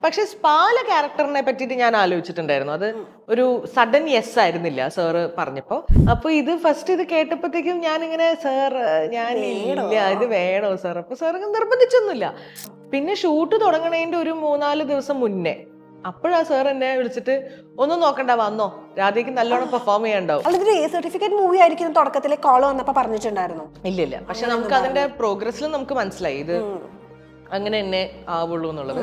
പക്ഷെ സ്പാല ക്യാരക്ടറിനെ പറ്റിയിട്ട് ഞാൻ ആലോചിച്ചിട്ടുണ്ടായിരുന്നു. അത് ഒരു സഡൻ യെസ് ആയിരുന്നില്ല സാറ് പറഞ്ഞപ്പോ. അപ്പൊ ഇത് ഫസ്റ്റ് ഇത് കേട്ടപ്പോഴത്തേക്കും ഞാനിങ്ങനെ സാർ ഞാൻ ഇല്ല ഇത് വേണോ സാർ, അപ്പൊ സാർ നിർബന്ധിച്ചൊന്നുമില്ല. പിന്നെ ഷൂട്ട് തുടങ്ങണതിന്റെ ഒരു 3-4 ദിവസം മുന്നേ അപ്പോഴാ സാർ എന്നെ വിളിച്ചിട്ട് ഒന്നും നോക്കണ്ട വന്നോ, രാധയ്ക്ക് നല്ലോണം പെർഫോം ചെയ്യാണ്ടാവും. സർട്ടിഫിക്കറ്റ് മൂവി ആയിരിക്കും തുടക്കത്തിലെ കോള് വന്നപ്പോ പറഞ്ഞിട്ടുണ്ടായിരുന്നു. ഇല്ല, പക്ഷെ നമുക്ക് അതിന്റെ പ്രോഗ്രസ്സിൽ നമുക്ക് മനസ്സിലായി ഇത് അങ്ങനെ തന്നെ ആവുള്ളൂ എന്നുള്ളത്.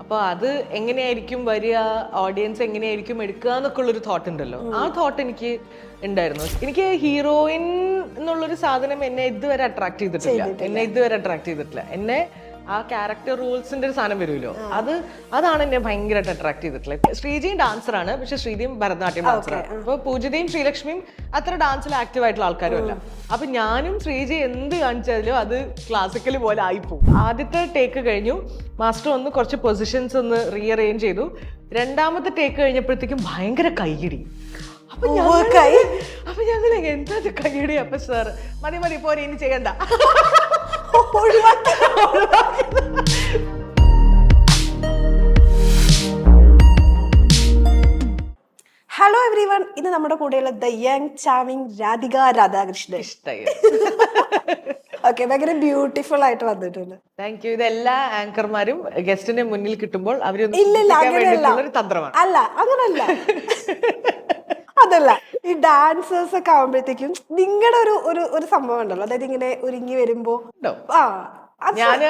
അപ്പൊ അത് എങ്ങനെയായിരിക്കും വരിക, ഓഡിയൻസ് എങ്ങനെയായിരിക്കും എടുക്കുക എന്നൊക്കെ ഉള്ളൊരു തോട്ട് ഉണ്ടല്ലോ, ആ തോട്ട് എനിക്ക് ഉണ്ടായിരുന്നു. എനിക്ക് ഹീറോയിൻ എന്നുള്ളൊരു സാധനം എന്നെ ഇതുവരെ അട്രാക്ട് ചെയ്തിട്ടില്ല. എന്നെ ആ ക്യാരക്ടർ റൂൾസിന്റെ ഒരു സാധനം വരുമല്ലോ, അതാണ് എന്നെ ഭയങ്കരമായിട്ട് അട്രാക്ട് ചെയ്തിട്ടുള്ളത്. ശ്രീജിയും ഡാൻസറാണ്, പക്ഷെ ശ്രീജിയും ഭരതനാട്യം ഡാൻസറാണ്. അപ്പൊ പൂജിതയും ശ്രീലക്ഷ്മിയും അത്ര ഡാൻസിൽ ആക്റ്റീവ് ആയിട്ടുള്ള ആൾക്കാരും അല്ല. അപ്പൊ ഞാനും ശ്രീജി എന്ത് കാണിച്ചാലും അത് ക്ലാസിക്കൽ പോലെ ആയിപ്പോവും. ആദ്യത്തെ ടേക്ക് കഴിഞ്ഞു, മാസ്റ്റർ ഒന്ന് കുറച്ച് പൊസിഷൻസ് ഒന്ന് റീഅറേഞ്ച് ചെയ്തു. രണ്ടാമത്തെ ടേക്ക് കഴിഞ്ഞപ്പോഴത്തേക്കും ഭയങ്കര കൈയിടി. അപ്പൊ ഞങ്ങൾ എന്താ കൈയിടി? അപ്പൊ സാർ മതി പോരെ ഇനി ചെയ്യണ്ട. ഹലോ എവ്രിവൺ, ഇന്ന് നമ്മുടെ കൂടെയുള്ള the young charming Radhika Radhakrishnan. Okay, ഭയങ്കര ബ്യൂട്ടിഫുൾ ആയിട്ട് വന്നിട്ടുണ്ട്. Thank you. ഇത് എല്ലാ ആങ്കർമാരും ഗസ്റ്റിനെ മുന്നിൽ കിട്ടുമ്പോൾ തന്ത്രമാണ്. അല്ല അങ്ങനല്ല, അതല്ല, ഈ ഡാൻസേഴ്സ് ഒക്കെ ആവുമ്പോഴത്തേക്കും നിങ്ങളുടെ ഒരു സംഭവം ഉണ്ടല്ലോ, അതായത് ഇങ്ങനെ ഒരുങ്ങി വരുമ്പോ ഞാൻ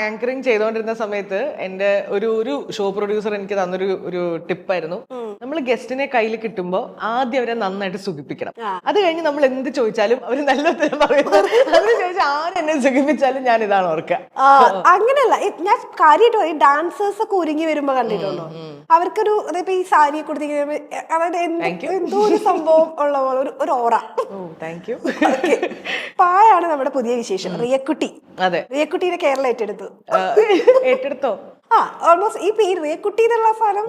ആങ്കറിങ് ചെയ്തുകൊണ്ടിരുന്ന സമയത്ത് എന്റെ ഒരു ഷോ പ്രൊഡ്യൂസർ എനിക്ക് തന്നൊരു ടിപ്പായിരുന്നു, നമ്മൾ ഗസ്റ്റിനെ കയ്യിൽ കിട്ടുമ്പോ ആദ്യം അവരെ നന്നായിട്ട് സുഖിപ്പിക്കണം. അത് കഴിഞ്ഞ് നമ്മൾ എന്ത് ചോദിച്ചാലും അവര് നല്ല ഉത്തരം പറയുന്നത്. അതിന് ചോദിച്ചാൽ ആരെന്നെ സുഖിപ്പിച്ചാലും ഞാൻ ഇതാണ് ഓർക്കുക. അങ്ങനെയല്ല, ഞാൻ കാര്യമായിട്ട് ഈ ഡാൻസേഴ്സ് ഒക്കെ ഒരുങ്ങി വരുമ്പോ കണ്ടിട്ടുണ്ടോ, അവർക്കൊരു അതായത് ഈ സാരിയെ കൊടുത്തിരിക്കുന്ന അതായത് എന്തോ ഒരു സംഭവം ഉള്ള പോലെ ഒരു ഓറ. പായാണ് നമ്മുടെ പുതിയ വിശേഷം, റിയക്കുട്ടി. അതെ, റിയക്കുട്ടീനെ കേരളം ഏറ്റെടുത്തോ? ഓൾമോസ്റ്റ് ഈ പേര് റിയക്കുട്ടി എന്നുള്ള സാധനം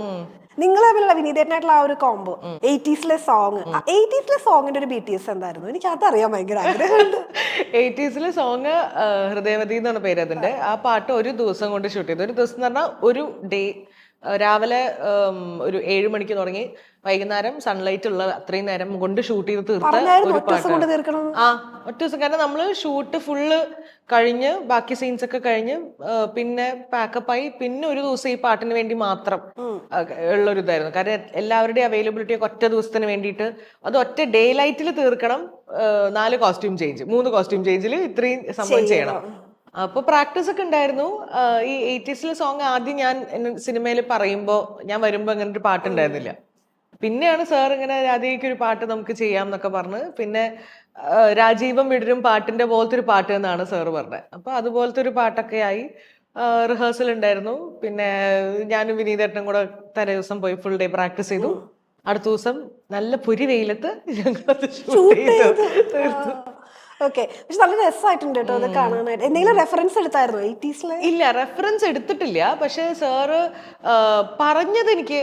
നിങ്ങൾ തമ്മിലുള്ള വിനീതനായിട്ടുള്ള ആ ഒരു കോംബോ. 80s സോങ്ങിന്റെ ഒരു BTS എന്തായിരുന്നു? എനിക്ക് അതറിയാൻ ഭയങ്കര ആഗ്രഹമുണ്ട്. 80s സോങ് ഹൃദയവതി എന്നാണ് പേര് അതിന്റെ. ആ പാട്ട് ഒരു ദിവസം കൊണ്ട് ഷൂട്ട് ചെയ്തു. ഒരു ദിവസം എന്ന് പറഞ്ഞാൽ ഒരു ഡേ രാവിലെ ഒരു 7 മണിക്ക് തുടങ്ങി വൈകുന്നേരം സൺലൈറ്റ് ഉള്ള അത്രയും നേരം കൊണ്ട് ഷൂട്ട് ചെയ്ത് തീർത്ത ഒരു പാട്ടാണ്. ഒറ്റ ദിവസം. കാരണം നമ്മള് ഷൂട്ട് ഫുള്ള് കഴിഞ്ഞ് ബാക്കി സീൻസ് ഒക്കെ കഴിഞ്ഞ് പിന്നെ പാക്കപ്പായി പിന്നെ ഒരു ദിവസം ഈ പാട്ടിന് വേണ്ടി മാത്രം ഉള്ളൊരു ഇതായിരുന്നു. കാരണം എല്ലാവരുടെയും അവൈലബിലിറ്റി ഒക്കെ ഒറ്റ ദിവസത്തിന് വേണ്ടിയിട്ട് അത് ഒറ്റ ഡേ ലൈറ്റിൽ തീർക്കണം. 3 കോസ്റ്റ്യൂം ചേഞ്ചിൽ ഇത്രയും സംഭവം ചെയ്യണം. അപ്പൊ പ്രാക്ടീസ് ഒക്കെ ഉണ്ടായിരുന്നു. ഈ 80s സോങ് ആദ്യം ഞാൻ സിനിമയിൽ പറയുമ്പോ ഞാൻ വരുമ്പോ അങ്ങനെ ഒരു പാട്ടുണ്ടായിരുന്നില്ല. പിന്നെയാണ് സാർ ഇങ്ങനെ രാധികയ്ക്ക് ഒരു പാട്ട് നമുക്ക് ചെയ്യാം എന്നൊക്കെ പറഞ്ഞ്, പിന്നെ രാജീവം വിടരും പാട്ടിന്റെ പോലത്തെ ഒരു പാട്ട് എന്നാണ് സാറ് പറഞ്ഞത്. അപ്പൊ അതുപോലത്തെ ഒരു പാട്ടൊക്കെ ആയി. റിഹേഴ്സൽ ഉണ്ടായിരുന്നു. പിന്നെ ഞാനും വിനീതേട്ടനും കൂടെ തലേ ദിവസം പോയി ഫുൾ ഡേ പ്രാക്ടീസ് ചെയ്തു. അടുത്ത ദിവസം നല്ല പൊരി വെയിലത്ത് ഞങ്ങളത് ഷൂട്ട് ചെയ്തു തീർത്തു. പക്ഷെ നല്ല രസമായിട്ടുണ്ട് കേട്ടോ അത് കാണാനായിട്ട്. എന്തെങ്കിലും റെഫറൻസ് എടുത്തായിരുന്നോ 80s? ഇല്ല, റെഫറൻസ് എടുത്തിട്ടില്ല. പക്ഷെ സാറ് പറഞ്ഞത് എനിക്ക്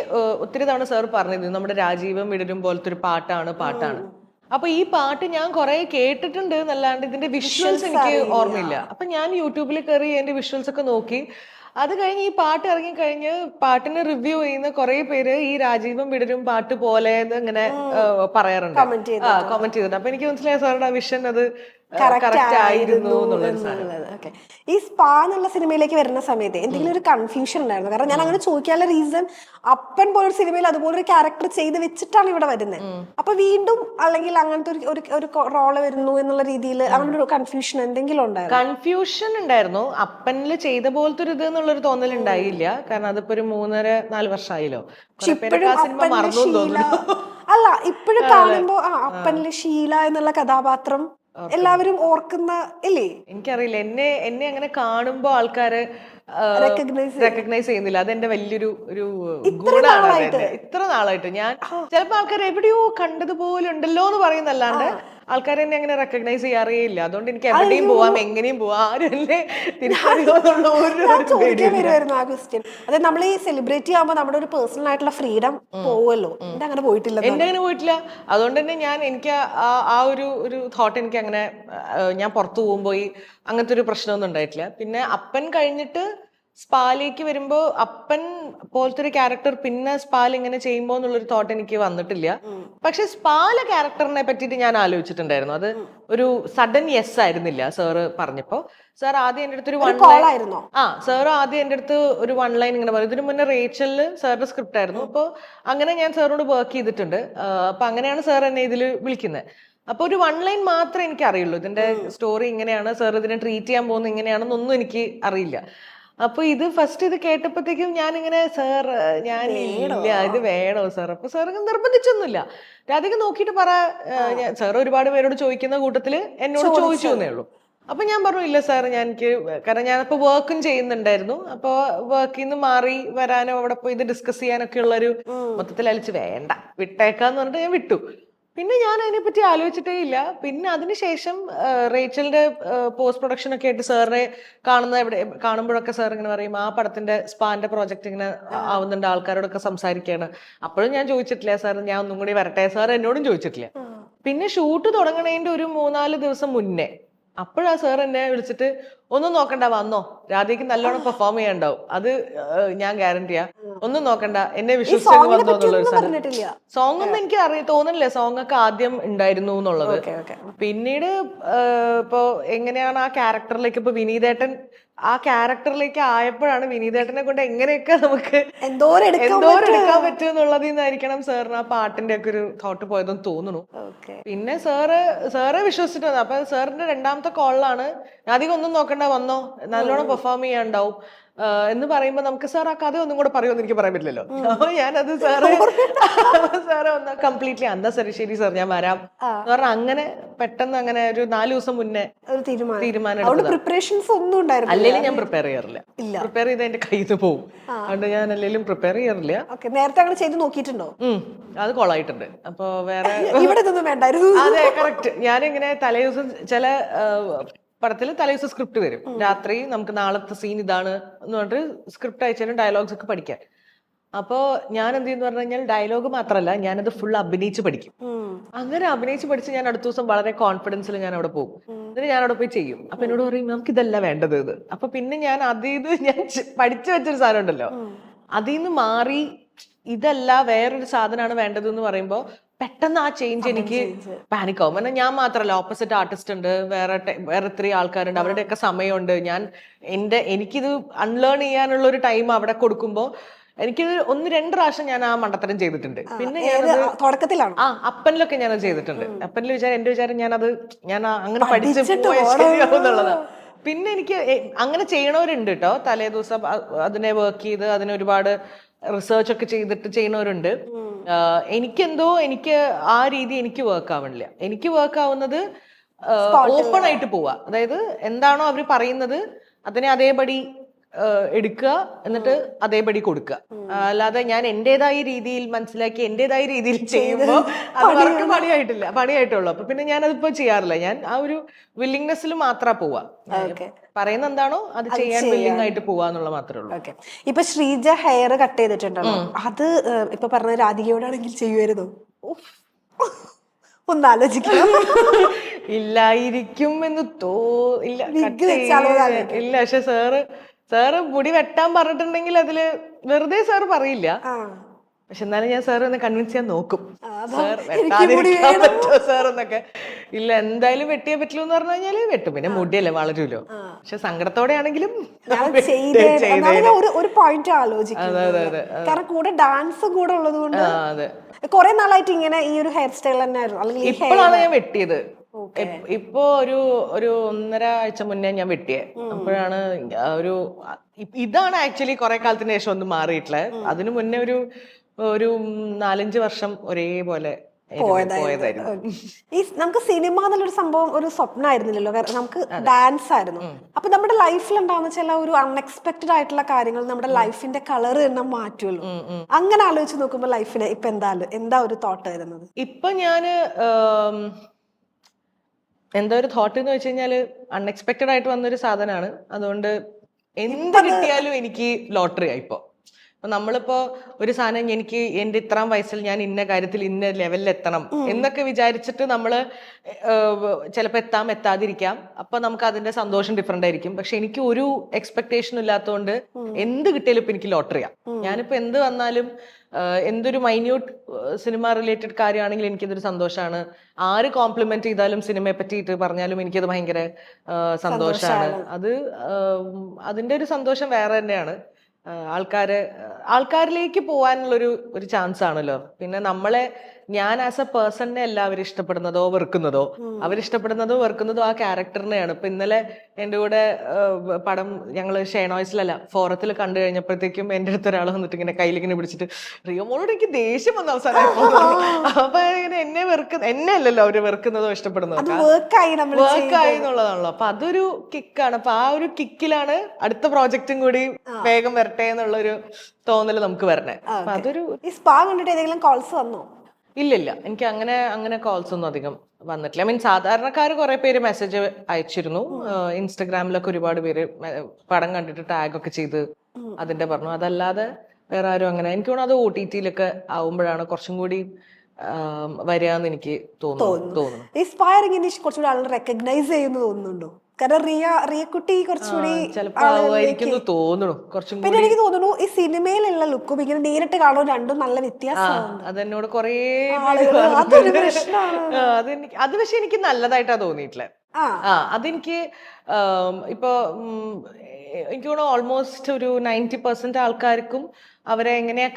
ഒത്തിരി തവണ സാർ പറഞ്ഞിരുന്നു നമ്മുടെ രാജീവം വിടരും പോലത്തെ ഒരു പാട്ടാണ്. അപ്പൊ ഈ പാട്ട് ഞാൻ കുറെ കേട്ടിട്ടുണ്ട് എന്നല്ലാണ്ട് ഇതിന്റെ വിഷ്വൽസ് എനിക്ക് ഓർമ്മയില്ല. അപ്പൊ ഞാൻ യൂട്യൂബിൽ കയറി അതിന്റെ വിഷ്വൽസ് ഒക്കെ നോക്കി. അത് കഴിഞ്ഞ് ഈ പാട്ട് ഇറങ്ങിക്കഴിഞ്ഞ് പാട്ടിന് റിവ്യൂ ചെയ്യുന്ന കുറെ പേര് ഈ രാജീവം വിടരും പാട്ട് പോലെ ഇങ്ങനെ പറയാറുണ്ട്, കമന്റ് ചെയ്തിട്ട്. അപ്പൊ എനിക്ക് മനസ്സിലായ സാറുടെ വിഷൻ അത് കറക്റ്റ് ആയിരുന്നു എന്നുള്ളത്. ഈ സ്പാ എന്നുള്ള സിനിമയിലേക്ക് വരുന്ന സമയത്ത് എന്തെങ്കിലും ഒരു കൺഫ്യൂഷൻ ഉണ്ടായിരുന്നു? കാരണം ഞാൻ അങ്ങനെ ചോദിക്കാനുള്ള റീസൺ, അപ്പൻ പോലൊരു സിനിമയിൽ അതുപോലൊരു ക്യാരക്ടർ ചെയ്ത് വെച്ചിട്ടാണ് ഇവിടെ വരുന്നത്. അപ്പൊ വീണ്ടും അല്ലെങ്കിൽ അങ്ങനത്തെ ഒരു റോള് വരുന്നു എന്നുള്ള രീതിയിൽ അങ്ങനെ ഒരു കൺഫ്യൂഷൻ എന്തെങ്കിലും ഉണ്ടായിരുന്നു? കൺഫ്യൂഷൻ ഉണ്ടായിരുന്നു. അപ്പനിൽ ചെയ്ത പോലത്തെ ഒരു ഇത് എന്നുള്ളൊരു തോന്നൽ ഉണ്ടായില്ല. കാരണം അതിപ്പോ ഒരു 3-4 വർഷമായില്ലോ. അല്ല, ഇപ്പോഴും കാണുമ്പോ അപ്പനില് ഷീല എന്നുള്ള കഥാപാത്രം എല്ലാവരും ഓർക്കുന്ന ഇല്ലേ? എനിക്കറിയില്ല, എന്നെ അങ്ങനെ കാണുമ്പോ ആൾക്കാര് റെക്കഗ്നൈസ് ചെയ്യുന്നില്ല. അതെന്റെ വലിയൊരു ഗുണമാണ്. ഇത്ര നാളായിട്ട് ഞാൻ ചിലപ്പോ ആൾക്കാർ എവിടെയോ കണ്ടതുപോലെ ഉണ്ടല്ലോ എന്ന് പറയുന്നല്ലാണ്ട് ആൾക്കാർ എന്നെ അങ്ങനെ റെക്കഗ്നൈസ് ചെയ്യാറേയില്ല. അതുകൊണ്ട് എനിക്ക് എവിടെയും പോവാം, എങ്ങനെയും പോവാം, ആരും എന്നെ തിരിച്ചറിയുമെന്നുള്ള അതായത് നമ്മൾ ഈ സെലിബ്രിറ്റി ആകുമ്പോൾ നമ്മുടെ ഒരു പേഴ്സണൽ ആയിട്ടുള്ള ഫ്രീഡം പോവല്ലോ. എന്റെ അങ്ങനെ പോയിട്ടില്ല. അതുകൊണ്ട് തന്നെ എനിക്ക് ആ ഒരു തോട്ട് എനിക്ക് അങ്ങനെ ഞാൻ പുറത്തു പോകുമ്പോൾ അങ്ങനത്തെ ഒരു പ്രശ്നമൊന്നും ഉണ്ടായിട്ടില്ല. പിന്നെ അപ്പൻ കഴിഞ്ഞിട്ട് സ്പാലേക്ക് വരുമ്പോ അപ്പൻ പോലത്തെ ഒരു ക്യാരക്ടർ പിന്നെ സ്പാൽ ഇങ്ങനെ ചെയ്യുമ്പോ എന്നുള്ളൊരു തോട്ട് എനിക്ക് വന്നിട്ടില്ല. പക്ഷെ സ്പാല ക്യാരക്ടറിനെ പറ്റിയിട്ട് ഞാൻ ആലോചിച്ചിട്ടുണ്ടായിരുന്നു. അത് ഒരു സഡൻ യെസ് ആയിരുന്നില്ല സാറ് പറഞ്ഞപ്പോ. സാർ ആദ്യം എൻ്റെ അടുത്ത് ഒരു വൺ ലൈൻ, ആയിരുന്നോ? സാർ ആദ്യം എൻ്റെ അടുത്ത് ഒരു വൺ ലൈൻ ഇങ്ങനെ പറയും. ഇതിനു മുന്നേ റേച്ചലില് സാറിന്റെ സ്ക്രിപ്റ്റ് ആയിരുന്നു. അപ്പോൾ അങ്ങനെ ഞാൻ സാറിനോട് വർക്ക് ചെയ്തിട്ടുണ്ട്. അപ്പൊ അങ്ങനെയാണ് സാർ എന്നെ ഇതിൽ വിളിക്കുന്നത്. അപ്പൊ ഒരു വൺ ലൈൻ മാത്രമേ എനിക്ക് അറിയുള്ളൂ. ഇതിന്റെ സ്റ്റോറി ഇങ്ങനെയാണ്, സാർ ഇതിനെ ട്രീറ്റ് ചെയ്യാൻ പോകുന്നത് ഇങ്ങനെയാണെന്നൊന്നും എനിക്ക് അറിയില്ല. അപ്പൊ ഇത് ഫസ്റ്റ് ഇത് കേട്ടപ്പോഴത്തേക്കും ഞാനിങ്ങനെ സാർ ഞാൻ ഇല്ല ഇത് വേണോ സാർ? അപ്പൊ സാർ നിർബന്ധിച്ചൊന്നുമില്ല. രാധിക നോക്കിയിട്ട് പറ, സാർ ഒരുപാട് പേരോട് ചോദിക്കുന്ന കൂട്ടത്തില് എന്നോട് ചോദിച്ചു എന്നേ ഉള്ളൂ. അപ്പൊ ഞാൻ പറഞ്ഞു ഇല്ല സാർ, എനിക്ക് കാരണം ഞാനിപ്പോ വർക്കും ചെയ്യുന്നുണ്ടായിരുന്നു. അപ്പൊ വർക്കിൽ നിന്ന് മാറി വരാനോ അവിടെ പോയി ഇത് ഡിസ്കസ് ചെയ്യാനൊക്കെ ഉള്ളൊരു മൊത്തത്തിൽ അലിച്ച് വേണ്ട വിട്ടേക്കാന്ന് പറഞ്ഞിട്ട് ഞാൻ വിട്ടു. പിന്നെ ഞാൻ അതിനെപ്പറ്റി ആലോചിച്ചിട്ടേ ഇല്ല. പിന്നെ അതിനുശേഷം റേച്ചലിന്റെ പോസ്റ്റ് പ്രൊഡക്ഷൻ ഒക്കെ ആയിട്ട് സാറിനെ കാണുമ്പോഴൊക്കെ സാർ ഇങ്ങനെ പറയും ആ പടത്തിന്റെ സ്പാന്റെ പ്രോജക്റ്റ് ഇങ്ങനെ ആവുന്നുണ്ട്, ആൾക്കാരോടൊക്കെ സംസാരിക്കുകയാണ്. അപ്പോഴും ഞാൻ ചോദിച്ചിട്ടില്ല സാർ ഞാൻ ഒന്നും കൂടി വരട്ടെ, സാർ എന്നോടും ചോദിച്ചിട്ടില്ല. പിന്നെ ഷൂട്ട് തുടങ്ങണതിന്റെ ഒരു 3-4 ദിവസം മുന്നേ അപ്പോഴാ സാർ എന്നെ വിളിച്ചിട്ട് ഒന്നും നോക്കണ്ട വന്നോ, രാധയ്ക്ക് നല്ലോണം പെർഫോം ചെയ്യാണ്ടാവും, അത് ഞാൻ ഗ്യാരണ്ടിയാ, ഒന്നും നോക്കണ്ട, എന്നെ വിശ്വസിച്ച് വന്നോ എന്നുള്ളൊരു സാധനം. സോങ് ഒന്നും എനിക്ക് തോന്നുന്നില്ല സോങ് ഒക്കെ ആദ്യം ഉണ്ടായിരുന്നു എന്നുള്ളത്. പിന്നീട് ഇപ്പൊ എങ്ങനെയാണ് ആ ക്യാരക്ടറിലേക്ക് ഇപ്പൊ വിനീതേട്ടൻ ആ ക്യാരക്ടറിലേക്ക് ആയപ്പോഴാണ് വിനീതേട്ടനെ കൊണ്ട് എങ്ങനെയൊക്കെ നമുക്ക് എന്തോരെടുക്കാൻ പറ്റും എന്നുള്ളതിൽ നിന്നായിരിക്കണം സാറിന് ആ പാട്ടിന്റെ ഒക്കെ ഒരു തോട്ട് പോയതെന്ന് തോന്നുന്നു. പിന്നെ സാറ് വിശ്വസിച്ചിട്ട് വന്നു. അപ്പൊ സാറിന്റെ രണ്ടാമത്തെ കോളിലാണ് അധികം ഒന്നും നോക്കണ്ട വന്നോ നല്ലോണം പെർഫോം ചെയ്യാണ്ടാവും എന്ന് പറയുമ്പോ നമുക്ക് സാർ ആ കഥ ഒന്നും കൂടെ പറയുമെന്ന് എനിക്ക് പറയാൻ പറ്റില്ലല്ലോ. അപ്പൊ ഞാനത് സാറ് ഒന്ന് കംപ്ലീറ്റ്ലി എന്താ ശരി സാർ ഞാൻ വരാം എന്ന് പറഞ്ഞാൽ അങ്ങനെ പെട്ടെന്ന് അങ്ങനെ ഒരു 4 ദിവസം മുന്നേ തീരുമാനം അല്ലെങ്കിൽ ഞാൻ പ്രിപ്പയർ ചെയ്യാറില്ല. പ്രിപ്പയർ ചെയ്ത് എന്റെ കയ്യിൽ നിന്ന് പോകും. അതുകൊണ്ട് ഞാൻ അല്ലെങ്കിലും പ്രിപ്പയർ ചെയ്യാറില്ല. നേരത്തെ അങ്ങനെ ചെയ്ത് നോക്കിയിട്ടുണ്ടോ? അത് കൊളായിട്ടുണ്ട്. അപ്പൊ വേറെ അതെ കറക്റ്റ്. ഞാനിങ്ങനെ തലേദിവസം ചില പടത്തിൽ തലേദിവസം സ്ക്രിപ്റ്റ് വരും. രാത്രി നമുക്ക് നാളത്തെ സീൻ ഇതാണ് എന്ന് പറഞ്ഞിട്ട് സ്ക്രിപ്റ്റ് അയച്ചാലും ഡയലോഗ്സ് ഒക്കെ പഠിക്കാൻ. അപ്പോ ഞാൻ എന്ത് ചെയ്യുന്ന പറഞ്ഞു കഴിഞ്ഞാൽ ഡയലോഗ് മാത്രമല്ല ഞാനത് ഫുൾ അഭിനയിച്ച് പഠിക്കും. അങ്ങനെ അഭിനയിച്ച് പഠിച്ച് ഞാൻ അടുത്ത ദിവസം വളരെ കോൺഫിഡൻസിൽ ഞാൻ അവിടെ പോകും. എന്നിട്ട് ഞാൻ അവിടെ പോയി ചെയ്യും. അപ്പൊ എന്നോട് പറയും നമുക്ക് ഇതല്ല വേണ്ടത് ഇത്. അപ്പൊ പിന്നെ ഞാൻ ഞാൻ പഠിച്ചു വെച്ചൊരു സാധനം ഉണ്ടല്ലോ, അതിൽ നിന്ന് മാറി ഇതല്ല വേറൊരു സാധനമാണ് വേണ്ടത് എന്ന് പറയുമ്പോ പെട്ടെന്ന് ആ ചേഞ്ച് എനിക്ക് പാനിക് ആവും. കാരണം ഞാൻ മാത്രമല്ല, ഓപ്പോസിറ്റ് ആർട്ടിസ്റ്റ് ഉണ്ട്, വേറെ 3 ആൾക്കാരുണ്ട്, അവരുടെയൊക്കെ സമയമുണ്ട്. എനിക്കിത് അൺലേൺ ചെയ്യാനുള്ള ഒരു ടൈം അവിടെ കൊടുക്കുമ്പോ എനിക്ക് 1-2 പ്രാവശ്യം ഞാൻ ആ മണ്ടത്തരം ചെയ്തിട്ടുണ്ട്. പിന്നെ തുടക്കത്തിലാണ് അപ്പനിലൊക്കെ ഞാനത് ചെയ്തിട്ടുണ്ട്. അപ്പനിൽ എന്റെ വിചാരം ഞാൻ അങ്ങനെ പഠിച്ചു ശരിയാവുന്നുള്ളതാ. പിന്നെ എനിക്ക് അങ്ങനെ ചെയ്യണവരുണ്ട് കേട്ടോ, തലേ ദിവസം അതിനെ വർക്ക് ചെയ്ത് അതിന് ഒരുപാട് റിസർച്ച് ഒക്കെ ചെയ്തിട്ട് ചെയ്യുന്നവരുണ്ട്. എനിക്ക് ആ രീതി എനിക്ക് വർക്ക് ആവണില്ല. എനിക്ക് വർക്ക് ആവുന്നത് ഓപ്പൺ ആയിട്ട് പോവാ. അതായത് എന്താണോ അവര് പറയുന്നത് അതിനെ അതേപടി എടുക്കുക, എന്നിട്ട് അതേപടി കൊടുക്കുക. അല്ലാതെ ഞാൻ എന്റേതായ രീതിയിൽ മനസ്സിലാക്കി എന്റേതായ രീതിയിൽ ചെയ്യുമ്പോൾ അത് അവർക്ക് പണിയായിട്ടുള്ളൂ. അപ്പൊ പിന്നെ ഞാൻ അതിപ്പോ ചെയ്യാറില്ല. ഞാൻ ആ ഒരു വില്ലിങ്നെസ്സിൽ മാത്രമാ പോവാ. പറയുന്ന എന്താണോ അത് ചെയ്യാൻ വില്ലിംഗ് ആയിട്ട് പോവാന്നുള്ള മാത്രമേ ഉള്ളൂ. ഇപ്പൊ ശ്രീജ ഹെയർ കട്ട് ചെയ്തിട്ടുണ്ടല്ലോ, അത് ഇപ്പൊ പറഞ്ഞ രാധികയോടാണെങ്കിൽ ചെയ്യുമായിരുന്നു? ഒന്നാലോചിക്കാം. ഇല്ലായിരിക്കും എന്ന് ഇല്ല. പക്ഷെ സാറ് മുടി വെട്ടാൻ പറഞ്ഞിട്ടുണ്ടെങ്കിൽ അതില് വെറുതെ സാറ് പറയില്ല. പക്ഷെ എന്നാലും ഞാൻ സാർ ഒന്ന് കൺവിൻസ് ചെയ്യാൻ നോക്കും. സാർ വെട്ടാതിരിക്കാൻ പറ്റുമോ സാർ എന്നൊക്കെ. ഇല്ല എന്തായാലും വെട്ടിയേ പറ്റുള്ളൂ എന്ന് പറഞ്ഞു കഴിഞ്ഞാല് വെട്ടും. പിന്നെ മുടിയല്ലേ വളരുമല്ലോ. പക്ഷെ സങ്കടത്തോടെ ആണെങ്കിലും ഒരു പോയിന്റ് ആലോചിക്കുന്നത്, കാരണം കൂടെ ഡാൻസ് കൂടെ ഉള്ളത് കൊണ്ട് കുറെ നാളായിട്ട് ഇങ്ങനെ ഈ ഒരു ഹെയർ സ്റ്റൈൽ തന്നെ ആയിരുന്നു. ഇപ്പോഴാണ് ഞാൻ വെട്ടിയത്. ഇപ്പൊ ഒരു 1.5 ആഴ്ച മുന്നേ ഞാൻ വെട്ടിയേ. അപ്പോഴാണ് ഇതാണ് ആക്ച്വലി കുറെ കാലത്തിന് ശേഷം ഒന്നും മാറിയിട്ടില്ല. അതിനു മുന്നേ ഒരു 4-5 വർഷം ഒരേപോലെ പോയതായിരുന്നു. ഈ നമുക്ക് സിനിമ എന്നുള്ളൊരു സംഭവം ഒരു സ്വപ്നമായിരുന്നില്ലല്ലോ, നമുക്ക് ഡാൻസ് ആയിരുന്നു. അപ്പൊ നമ്മുടെ ലൈഫിൽ ഉണ്ടാവുന്ന ചില ഒരു അൺഎക്സ്പെക്ടഡ് ആയിട്ടുള്ള കാര്യങ്ങൾ നമ്മുടെ ലൈഫിന്റെ കളർ തന്നെ മാറ്റുമല്ലോ. അങ്ങനെ ആലോചിച്ച് നോക്കുമ്പോ ലൈഫിന് ഇപ്പൊ എന്താ ഒരു തോട്ട് വരുന്നത്? ഇപ്പൊ ഞാന് എന്താ ഒരു തോട്ട് എന്ന് വെച്ച് കഴിഞ്ഞാല് അൺഎക്സ്പെക്ടഡ് ആയിട്ട് വന്നൊരു സാധനമാണ്. അതുകൊണ്ട് എന്ത് കിട്ടിയാലും എനിക്ക് ലോട്ടറി ആയിപ്പോ. അപ്പൊ നമ്മളിപ്പോ ഒരു സാധനം എനിക്ക് എന്റെ ഇത്രാം വയസ്സിൽ ഞാൻ ഇന്ന കാര്യത്തിൽ ഇന്ന ലെവലിൽ എത്തണം എന്നൊക്കെ വിചാരിച്ചിട്ട് നമ്മള് ചിലപ്പോൾ എത്താതിരിക്കാം. അപ്പൊ നമുക്ക് അതിന്റെ സന്തോഷം ഡിഫറെന്റ് ആയിരിക്കും. പക്ഷെ എനിക്ക് ഒരു എക്സ്പെക്ടേഷനും ഇല്ലാത്തതുകൊണ്ട് എന്ത് കിട്ടിയാലും ഇപ്പൊ എനിക്ക് ലോട്ടറിയാ. ഞാനിപ്പോ എന്ത് വന്നാലും എന്തൊരു മൈന്യൂട്ട് സിനിമ റിലേറ്റഡ് കാര്യമാണെങ്കിൽ എനിക്കിതൊരു സന്തോഷമാണ്. ആര് കോംപ്ലിമെന്റ് ചെയ്താലും സിനിമയെ പറ്റിയിട്ട് പറഞ്ഞാലും എനിക്കത് ഭയങ്കര സന്തോഷമാണ്. അത് അതിന്റെ ഒരു സന്തോഷം വേറെ തന്നെയാണ്. ആൾക്കാരിലേക്ക് പോകാനുള്ളൊരു ചാൻസ് ആണല്ലോ. പിന്നെ നമ്മളെ ഞാൻ ആസ് എ പേഴ്സണിനെ എല്ലാവരും ഇഷ്ടപ്പെടുന്നതോ വെറുക്കുന്നതോ, അവരിഷ്ടപ്പെടുന്നതോ വെറുക്കുന്നതോ ആ ക്യാരക്ടറിനെയാണ്. ഇപ്പൊ ഇന്നലെ എൻ്റെ കൂടെ പടം ഞങ്ങള് ഷെയർനോയ്സിലല്ല ഫോറത്തിൽ കണ്ടു കഴിഞ്ഞപ്പോഴത്തേക്കും എൻ്റെ അടുത്ത് ഒരാൾ വന്നിട്ട് ഇങ്ങനെ കയ്യിലിങ്ങനെ പിടിച്ചിട്ട് റിയമോളോട് എനിക്ക് ദേഷ്യം വന്ന അവസാനമായപ്പോ അപ്പൊ ഇങ്ങനെ എന്നെ അല്ലല്ലോ അവര് വെറുക്കുന്നതോ ഇഷ്ടപ്പെടുന്നതോ, വർക്കായി എന്നുള്ളതാണല്ലോ. അപ്പൊ അതൊരു കിക്കാണ്. അപ്പൊ ആ ഒരു കിക്കിലാണ് അടുത്ത പ്രോജക്റ്റും കൂടി വേഗം വരട്ടെ എന്നുള്ളൊരു തോന്നല് നമുക്ക് വരണേ. അപ്പൊ അതൊരു കോൾസ് വന്നോ? ഇല്ലില്ല, എനിക്ക് അങ്ങനെ കോൾസ് ഒന്നും അധികം വന്നിട്ടില്ല. ഐ മീൻ സാധാരണക്കാർ കുറെ പേര് മെസ്സേജ് അയച്ചിരുന്നു. ഇൻസ്റ്റഗ്രാമിലൊക്കെ ഒരുപാട് പേര് പടം കണ്ടിട്ട് ടാഗ് ഒക്കെ ചെയ്ത് അതിന്റെ പറഞ്ഞു. അതല്ലാതെ വേറെ ആരും അങ്ങനെ, എനിക്ക് തോന്നുന്നു അത് OTT-ലൊക്കെ ആവുമ്പോഴാണ് കുറച്ചും കൂടി വരികയെന്ന് എനിക്ക് തോന്നുന്നു. കുറച്ചുകൂടി ആളുകൾ റെക്കഗ്നൈസ് ചെയ്യുന്നു തോന്നുന്നുണ്ടോ? കാരണം റിയക്കുട്ടി കുറച്ചുകൂടി തോന്നുന്നു കുറച്ചും പിന്നെ എനിക്ക് തോന്നുന്നു ഈ സിനിമയിലുള്ള ലുക്കും ഇങ്ങനെ നേരിട്ട് കാണുമ്പോൾ രണ്ടും നല്ല വ്യത്യാസമാണ്. അതെന്നോട് കൊറേ അത് പക്ഷെ എനിക്ക് നല്ലതായിട്ടാ തോന്നിയിട്ടില്ല. അതെനിക്ക് ഇപ്പൊ എനിക്ക് തോന്നുന്നു ഓൾമോസ്റ്റ് ഒരു 90% ആൾക്കാർക്കും അവരെ എങ്ങനെയാ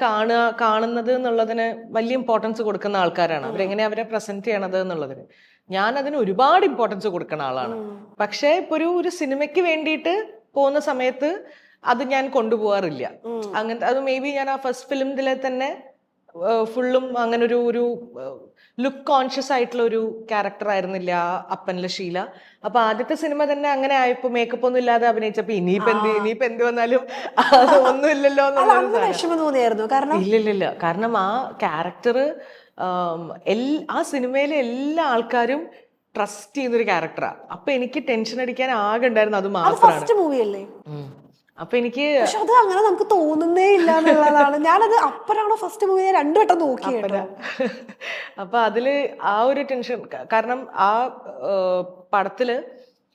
കാണുന്നത് എന്നുള്ളതിന് വലിയ ഇമ്പോർട്ടൻസ് കൊടുക്കുന്ന ആൾക്കാരാണ്. അവരെങ്ങനെയാ അവരെ പ്രസന്റ് ചെയ്യണത് എന്നുള്ളതിന് ഞാൻ അതിന് ഒരുപാട് ഇമ്പോർട്ടൻസ് കൊടുക്കുന്ന ആളാണ്. പക്ഷെ ഇപ്പൊ ഒരു സിനിമയ്ക്ക് വേണ്ടിയിട്ട് പോകുന്ന സമയത്ത് അത് ഞാൻ കൊണ്ടുപോകാറില്ല. അങ്ങനത്തെ അത് മേ ബി ഞാൻ ആ ഫസ്റ്റ് ഫിലിമിലെ തന്നെ ഫുള്ളും അങ്ങനെ ഒരു ലുക്ക് കോൺഷ്യസ് ആയിട്ടുള്ള ഒരു ക്യാരക്ടർ ആയിരുന്നില്ല അപ്പനിലെ ഷീല. അപ്പൊ ആദ്യത്തെ സിനിമ തന്നെ അങ്ങനെ ആയപ്പോ മേക്കപ്പ് ഒന്നും ഇല്ലാതെ അഭിനയിച്ചപ്പോ ഇനിയിപ്പോ എന്ത് വന്നാലും ഒന്നും ഇല്ലല്ലോ ഇല്ലില്ല. കാരണം ആ ക്യാരക്ടർ ആ സിനിമയിലെ എല്ലാ ആൾക്കാരും ട്രസ്റ്റ് ചെയ്യുന്നൊരു ക്യാരക്ടറാ. അപ്പൊ എനിക്ക് ടെൻഷൻ അടിക്കാൻ ആകെ ഉണ്ടായിരുന്നു അത് മാത്രമാണ്. അപ്പൊ എനിക്ക് അത് അങ്ങനെ നമുക്ക് തോന്നുന്നേ ഇല്ല എന്നുള്ളതാണ്. ഞാനത് അപ്പഴാണോ ഫസ്റ്റ് മൂവി 2 വട്ടം നോക്കിയത്. അപ്പൊ അതില് ആ ഒരു ടെൻഷൻ, കാരണം ആ പടത്തില്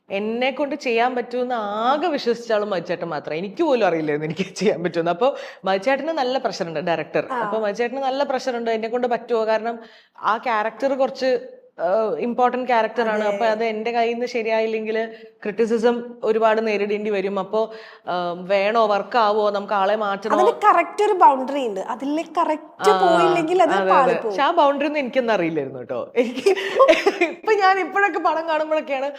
എന്നെ കൊണ്ട് ചെയ്യാൻ പറ്റുമെന്ന് ആകെ വിശ്വസിച്ചാലും മജിച്ചേട്ടൻ മാത്രം. എനിക്ക് പോലും അറിയില്ലായിരുന്നു എനിക്ക് ചെയ്യാൻ പറ്റുമെന്ന്. അപ്പൊ മജിച്ചേട്ടന് നല്ല പ്രഷറുണ്ട്, ഡയറക്ടർ. അപ്പൊ മജിച്ചേട്ടന് നല്ല പ്രഷറുണ്ട് എന്നെ കൊണ്ട് പറ്റുമോ, കാരണം ആ ക്യാരക്ടർ കുറച്ച് ഇമ്പോർട്ടന്റ് ക്യാരക്ടറാണ്. അപ്പൊ അത് എന്റെ കയ്യിൽ നിന്ന് ശരിയായില്ലെങ്കിൽ ക്രിറ്റിസിസം ഒരുപാട് നേരിടേണ്ടി വരും. അപ്പോ വേണോ, വർക്ക് ആവോ, നമുക്ക് ആളെ മാറ്റണോ, കറക്റ്റ് ഒരു ബൗണ്ടറി ഉണ്ട്. അതിലെ കറക്റ്റ് പോയില്ലെങ്കിൽ പക്ഷെ ആ ബൗണ്ടറി ഒന്നും എനിക്കൊന്നും അറിയില്ലായിരുന്നു കേട്ടോ. എനിക്ക് ഇപ്പൊ ഞാൻ ഇപ്പോഴൊക്കെ പടം കാണുമ്പോഴൊക്കെയാണ്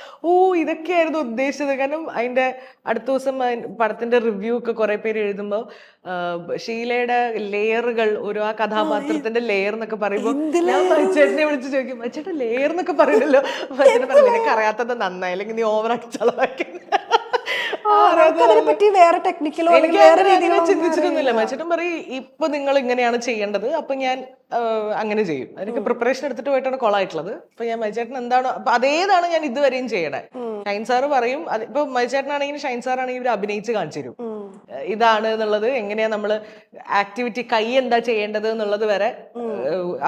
ഇതൊക്കെയായിരുന്നു ഉദ്ദേശിച്ചത്. കാരണം അതിന്റെ അടുത്ത ദിവസം പടത്തിന്റെ റിവ്യൂ ഒക്കെ കുറെ പേര് എഴുതുമ്പോ ഷീലയുടെ ലെയറുകൾ, ഒരു ആ കഥാപാത്രത്തിന്റെ ലെയർ എന്നൊക്കെ പറയുമ്പോ ഞാൻ മജിച്ചേട്ടനെ വിളിച്ച് ചോദിക്കും, മജിച്ചേട്ടൻ ലെയർ എന്നൊക്കെ പറയണല്ലോ. മജിച്ചേട്ടൻ പറഞ്ഞു നിനക്ക് അറിയാത്തത് നന്നായി, അല്ലെങ്കിൽ നീ ഓവറാക്കി ചളവാക്കി. ചിന്തിച്ചിട്ടൊന്നുമില്ല. മജിച്ചേട്ടൻ പറയും ഇപ്പൊ നിങ്ങൾ ഇങ്ങനെയാണ് ചെയ്യേണ്ടത്, അപ്പൊ ഞാൻ അങ്ങനെ ചെയ്യും. എനിക്ക് പ്രിപ്പറേഷൻ എടുത്തിട്ട് പോയിട്ടാണ് കൊളായിട്ടുള്ളത്. അപ്പൊ ഞാൻ മജിച്ചേട്ടൻ എന്താണോ അപ്പൊ അതേതാണ് ഞാൻ ഇതുവരെയും ചെയ്യണേ. ഷൈൻ സാറ് പറയും, ഇപ്പൊ മജിച്ചേട്ടനാണെങ്കിലും ഷൈൻ സാറാണെങ്കിലും ഇവർ അഭിനയിച്ച് കാണിച്ചു തരും ഇതാണ് എന്നുള്ളത്, എങ്ങനെയാ നമ്മള് ആക്ടിവിറ്റി കൈ എന്താ ചെയ്യേണ്ടത് എന്നുള്ളത് വരെ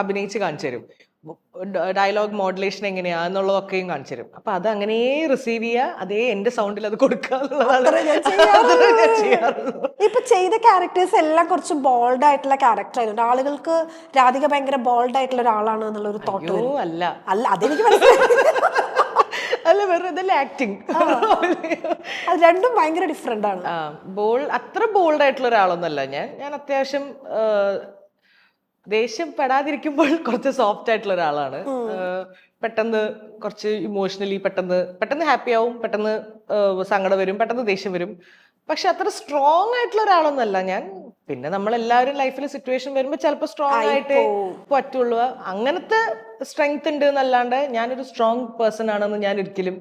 അഭിനയിച്ച് കാണിച്ചു തരും. ഡയലോഗ് മോഡുലേഷൻ എങ്ങനെയാ എന്നുള്ളതൊക്കെയും കാണിച്ചു തരും. അപ്പൊ അത് അങ്ങനെ റിസീവ് ചെയ്യുക, അതേ എന്റെ സൗണ്ടിൽ അത് കൊടുക്കുക എന്നുള്ളതാണ്. ഇപ്പൊ ചെയ്ത ക്യാരക്ടേഴ്സ് എല്ലാം കുറച്ച് ബോൾഡ് ആയിട്ടുള്ള ക്യാരക്ടർ ആയതുകൊണ്ട് ആളുകൾക്ക് രാധിക ഭയങ്കര ബോൾഡ് ആയിട്ടുള്ള ഒരാളാണ് എന്നുള്ള ഒരു തോട്ട് അല്ല അതെനിക്ക് മനസ്സിലായി. അല്ല, വെറുതെ ആക്ടിങ്, അത് രണ്ടും ഭയങ്കര ഡിഫറെന്റ് ആണ്. അത്ര ബോൾഡ് ആയിട്ടുള്ള ഒരാളൊന്നല്ല ഞാൻ അത്യാവശ്യം ദേഷ്യപ്പെടാതിരിക്കുമ്പോൾ കുറച്ച് സോഫ്റ്റ് ആയിട്ടുള്ള ഒരാളാണ്. പെട്ടെന്ന് കുറച്ച് ഇമോഷണലി പെട്ടെന്ന് ഹാപ്പി ആവും, പെട്ടെന്ന് സങ്കടം വരും, പെട്ടെന്ന് ദേഷ്യം വരും. പക്ഷെ അത്ര സ്ട്രോങ് ആയിട്ടുള്ള ഒരാളൊന്നല്ല ഞാൻ. പിന്നെ നമ്മളെല്ലാവരും ലൈഫിൽ സിറ്റുവേഷൻ വരുമ്പോൾ ചിലപ്പോൾ സ്ട്രോങ് ആയിട്ട് പറ്റുള്ളൂ. അങ്ങനത്തെ സ്ട്രെങ്ത് ഉണ്ട് എന്നല്ലാണ്ട് ഞാനൊരു സ്ട്രോങ് പേഴ്സൺ ആണെന്ന് ഞാൻ ഒരിക്കലും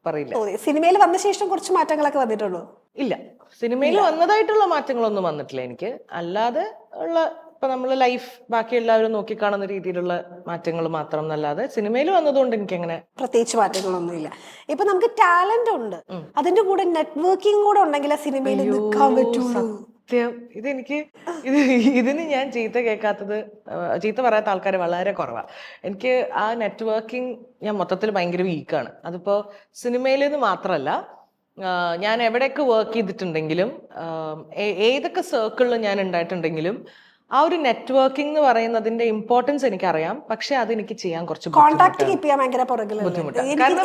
പറയില്ല. സിനിമയിൽ വന്ന ശേഷം കുറച്ച് മാറ്റങ്ങളൊക്കെ വന്നിട്ടുള്ളൂ? ഇല്ല, സിനിമയിൽ വന്നതായിട്ടുള്ള മാറ്റങ്ങളൊന്നും വന്നിട്ടില്ല എനിക്ക്. അല്ലാതെ ഉള്ള ഇപ്പൊ നമ്മള് ലൈഫ് ബാക്കി എല്ലാവരും നോക്കിക്കാണുന്ന രീതിയിലുള്ള മാറ്റങ്ങൾ മാത്രം എന്നല്ലാതെ സിനിമയിൽ വന്നതുകൊണ്ട് എനിക്ക് അങ്ങനെ പ്രത്യേകിച്ച് മാറ്റങ്ങളൊന്നുമില്ല. ഇപ്പൊ നമുക്ക് ടാലന്റ് ഉണ്ട്, അതിന്റെ കൂടെ നെറ്റ്വർക്കിംഗ് കൂടെ ഉണ്ടെങ്കിൽ ആ സിനിമയിൽ നിൽക്കാൻ പറ്റുള്ളൂ. സത്യം ഇതെനിക്ക് ഇതിന് ഞാൻ ചീത്ത കേൾക്കാത്തത്, ചീത്ത പറയാത്ത ആൾക്കാർ വളരെ കുറവാണ്. എനിക്ക് ആ നെറ്റ്വർക്കിംഗ് ഞാൻ മൊത്തത്തിൽ ഭയങ്കര വീക്കാണ്. അതിപ്പോ സിനിമയിൽ നിന്ന് മാത്രമല്ല, ഞാൻ എവിടെയൊക്കെ വർക്ക് ചെയ്തിട്ടുണ്ടെങ്കിലും, ഏതൊക്കെ സർക്കിളിൽ ഞാൻ ഉണ്ടായിട്ടുണ്ടെങ്കിലും, ആ ഒരു നെറ്റ്വർക്കിംഗ് എന്ന് പറയുന്നതിന്റെ ഇമ്പോർട്ടൻസ് എനിക്കറിയാം. പക്ഷെ അതെനിക്ക് ചെയ്യാൻ കുറച്ച് കോൺടാക്ട് കീപ്പ് ചെയ്യാൻ ഭയങ്കര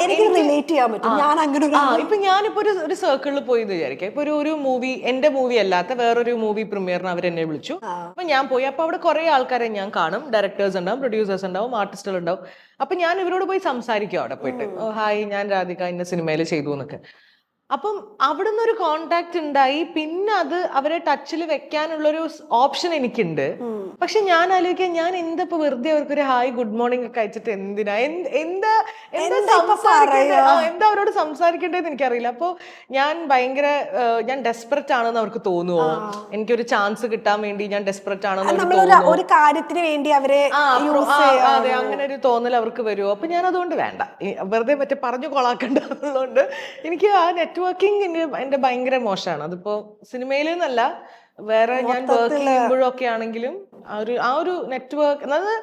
എനിക്ക് റിലേറ്റ് ചെയ്യാൻ പറ്റും. ഞാൻ അങ്ങനെ ഇപ്പൊ ഞാനിപ്പോ ഒരു സർക്കിളിൽ പോയി എന്ന് വിചാരിക്കാം. ഇപ്പൊ ഒരു മൂവി, എന്റെ മൂവി അല്ലാത്ത വേറൊരു മൂവി പ്രീമിയറിന് അവരെന്നെ വിളിച്ചു. അപ്പൊ ഞാൻ പോയി. അപ്പൊ അവിടെ കുറെ ആൾക്കാരെ ഞാൻ കാണും. ഡയറക്ടേഴ്സ് ഉണ്ടാവും, പ്രൊഡ്യൂസേഴ്സ് ഉണ്ടാവും, ആർട്ടിസ്റ്റുകൾ ഉണ്ടാവും. അപ്പൊ ഞാൻ ഇവരോട് പോയി സംസാരിക്കും അവിടെ പോയിട്ട്. ഹായ്, ഞാൻ രാധിക ഇന്ന സിനിമയിൽ ചെയ്തു എന്നൊക്കെ. അപ്പം അവിടുന്ന് ഒരു കോണ്ടാക്ട് ഉണ്ടായി. പിന്നെ അത് അവരെ ടച്ചിൽ വെക്കാനുള്ളൊരു ഓപ്ഷൻ എനിക്കുണ്ട്. പക്ഷെ ഞാൻ ആലോചിക്കാൻ, ഞാൻ എന്താ ഇപ്പൊ വെറുതെ അവർക്കൊരു ഹായ് ഗുഡ് മോർണിംഗ് ഒക്കെ അയച്ചിട്ട് എന്തിനാ, എന്താ അവരോട് സംസാരിക്കേണ്ടതെന്ന് എനിക്കറിയില്ല. അപ്പൊ ഞാൻ ഞാൻ ഡെസ്പെറേറ്റ് ആണെന്ന് അവർക്ക് തോന്നുവോ, എനിക്കൊരു ചാൻസ് കിട്ടാൻ വേണ്ടി ഞാൻ ഡെസ്പെറേറ്റ് ആണെന്ന് ഒരു കാര്യത്തിന് വേണ്ടി അവരെ അതെ, അങ്ങനെ ഒരു തോന്നൽ അവർക്ക് വരുമോ? അപ്പൊ ഞാൻ അതുകൊണ്ട് വേണ്ട, വെറുതെ മറ്റേ പറഞ്ഞു കൊളാക്കണ്ടെന്നുള്ളതുകൊണ്ട് എനിക്ക് ആ നെറ്റ്വർക്കിംഗ് എന്റെ ഭയങ്കര മോശമാണ്. അതിപ്പോ സിനിമയിൽ നിന്നല്ല, വേറെ ഞാൻ വർക്ക് ചെയ്യുമ്പോഴും ഒക്കെ ആണെങ്കിലും ആ ഒരു നെറ്റ്വർക്ക്, അതായത്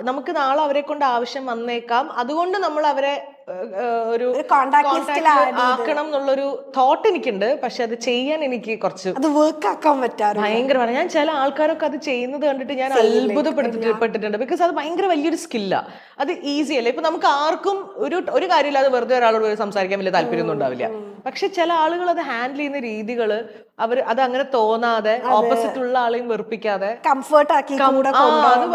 നമുക്ക് നാളെ അവരെ കൊണ്ട് ആവശ്യം വന്നേക്കാം. അതുകൊണ്ട് നമ്മൾ അവരെ ഒരു കോൺടാക്ട് ആക്കണം എന്നുള്ളൊരു തോട്ട് എനിക്കുണ്ട്. പക്ഷെ അത് ചെയ്യാൻ എനിക്ക് കുറച്ച് ഭയങ്കരമാണ്. ഞാൻ ചില ആൾക്കാരൊക്കെ അത് ചെയ്യുന്നത് കണ്ടിട്ട് ഞാൻ അത്ഭുതപ്പെട്ടിട്ടുണ്ട്. ബിക്കോസ് അത് ഭയങ്കര വലിയൊരു സ്കില്ലാ. അത് ഈസി അല്ല. ഇപ്പൊ നമുക്ക് ആർക്കും ഒരു കാര്യമില്ലാതെ വെറുതെ ഒരാളോട് സംസാരിക്കാൻ വലിയ താല്പര്യമൊന്നും ഉണ്ടാവില്ല. പക്ഷെ ചില ആളുകൾ അത് ഹാൻഡിൽ ചെയ്യുന്ന രീതികള്, അത് അങ്ങനെ തോന്നാതെ, ഓപ്പോസിറ്റ് ഉള്ള ആളെയും വെറുപ്പിക്കാതെ കംഫർട്ട് ആക്കി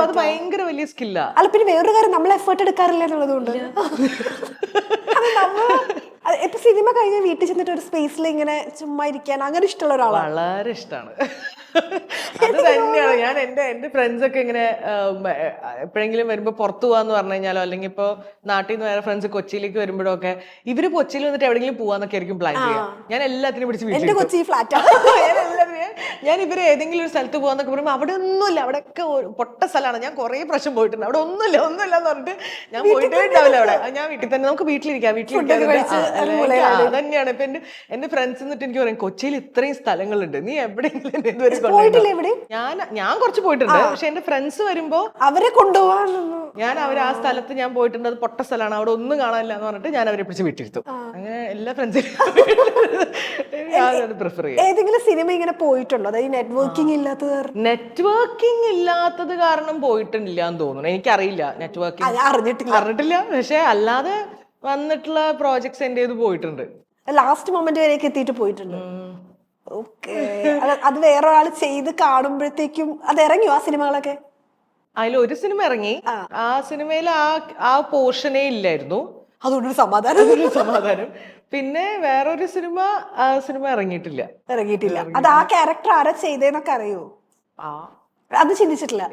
അത് ഭയങ്കര വലിയ സ്കില്ലാ. അല്ല, പിന്നെ വേറൊരു കാര്യം, നമ്മൾ എഫേർട്ട് എടുക്കാറില്ല എന്നുള്ളതുകൊണ്ട്. ഇപ്പൊ സിനിമ കഴിഞ്ഞ വീട്ടിൽ ചെന്നിട്ട് ഒരു സ്പേസിൽ ഇങ്ങനെ ചുമ്മാ ഇരിക്കാൻ അങ്ങനെ ഇഷ്ടമുള്ള ഒരാളാണ്. വളരെ ഇഷ്ടമാണ്. അത് തന്നെയാണ്. ഞാൻ എന്റെ ഫ്രണ്ട്സ് ഒക്കെ ഇങ്ങനെ എപ്പോഴെങ്കിലും വരുമ്പോ പുറത്തു പോവാന്ന് പറഞ്ഞു കഴിഞ്ഞാലോ, അല്ലെങ്കിൽ ഇപ്പൊ നാട്ടിൽ നിന്ന് വേറെ ഫ്രണ്ട്സ് കൊച്ചിയിലേക്ക് വരുമ്പോഴോ ഒക്കെ, ഇവര് കൊച്ചിയിൽ വന്നിട്ട് എവിടെയെങ്കിലും പോവാന്നൊക്കെ ആയിരിക്കും പ്ലാൻ ചെയ്യുക. ഞാൻ എല്ലാത്തിനും പിടിച്ച് ഞാൻ ഇവര് ഏതെങ്കിലും ഒരു സ്ഥലത്ത് പോവാന്നൊക്കെ പറയുമ്പോൾ അവിടെ ഒന്നുമില്ല, അവിടെയൊക്കെ പൊട്ട സ്ഥലമാണ്, ഞാൻ കുറെ പ്രാവശ്യം പോയിട്ടുണ്ട്, അവിടെ ഒന്നുമില്ല എന്ന് പറഞ്ഞിട്ട് ഞാൻ പോയിട്ടേ ഉണ്ടാവില്ല അവിടെ. ഞാൻ വീട്ടിൽ തന്നെ, നമുക്ക് വീട്ടിലിരിക്കാം. അത് തന്നെയാണ്. ഇപ്പൊ എന്റെ ഫ്രണ്ട്സ് എന്നിട്ട് എനിക്ക് പറയും, കൊച്ചിയിൽ ഇത്രയും സ്ഥലങ്ങളുണ്ട്, നീ എവിടെയെങ്കിലും ഞാൻ കുറച്ച് പോയിട്ടുണ്ട്. പക്ഷെ എന്റെ ഫ്രണ്ട്സ് വരുമ്പോ അവരെ കൊണ്ടുപോകാൻ ആ സ്ഥലത്ത് ഞാൻ പോയിട്ടുണ്ട്, അത് പൊട്ട സ്ഥലമാണ്, അവിടെ ഒന്നും കാണാനില്ല എന്ന് പറഞ്ഞിട്ട് ഞാൻ അവരെ പിടിച്ച് വീട്ടിലെത്തും. അങ്ങനെ എല്ലാ ഫ്രണ്ട്സിനും പ്രിഫർ ചെയ്യും. ഏതെങ്കിലും സിനിമ ഇങ്ങനെ പോയിട്ടുണ്ടോ, അതായത് നെറ്റ്വർക്കിംഗ് ഇല്ലാത്തത് കാരണം പോയിട്ടില്ല എന്ന് തോന്നുന്നു. എനിക്കറിയില്ല, നെറ്റ്വർക്കിംഗ് അറിഞ്ഞിട്ടില്ല. പക്ഷെ അല്ലാതെ വന്നിട്ടുള്ള പ്രോജക്ട്സ് എന്റെ പോയിട്ടുണ്ട്. ലാസ്റ്റ് മൊമെന്റ് വരെയൊക്കെ എത്തിയിട്ട് പോയിട്ടുണ്ട്. അത് വേറൊരാൾ ചെയ്ത് കാണുമ്പോഴത്തേക്കും അത് ഇറങ്ങിയോ ആ സിനിമകളൊക്കെ? അതിൽ ഒരു സിനിമ ഇറങ്ങി. ആ സിനിമയിൽ ആ പോർഷനേ ഇല്ലായിരുന്നു. അതുകൊണ്ടൊരു സമാധാനം. പിന്നെ വേറൊരു സിനിമ ഇറങ്ങിയിട്ടില്ല. അത് ആ ക്യാരക്ടർ ആരാ ചെയ്തേന്നൊക്കെ അറിയോ? അത് ചിന്തിച്ചിട്ടില്ല.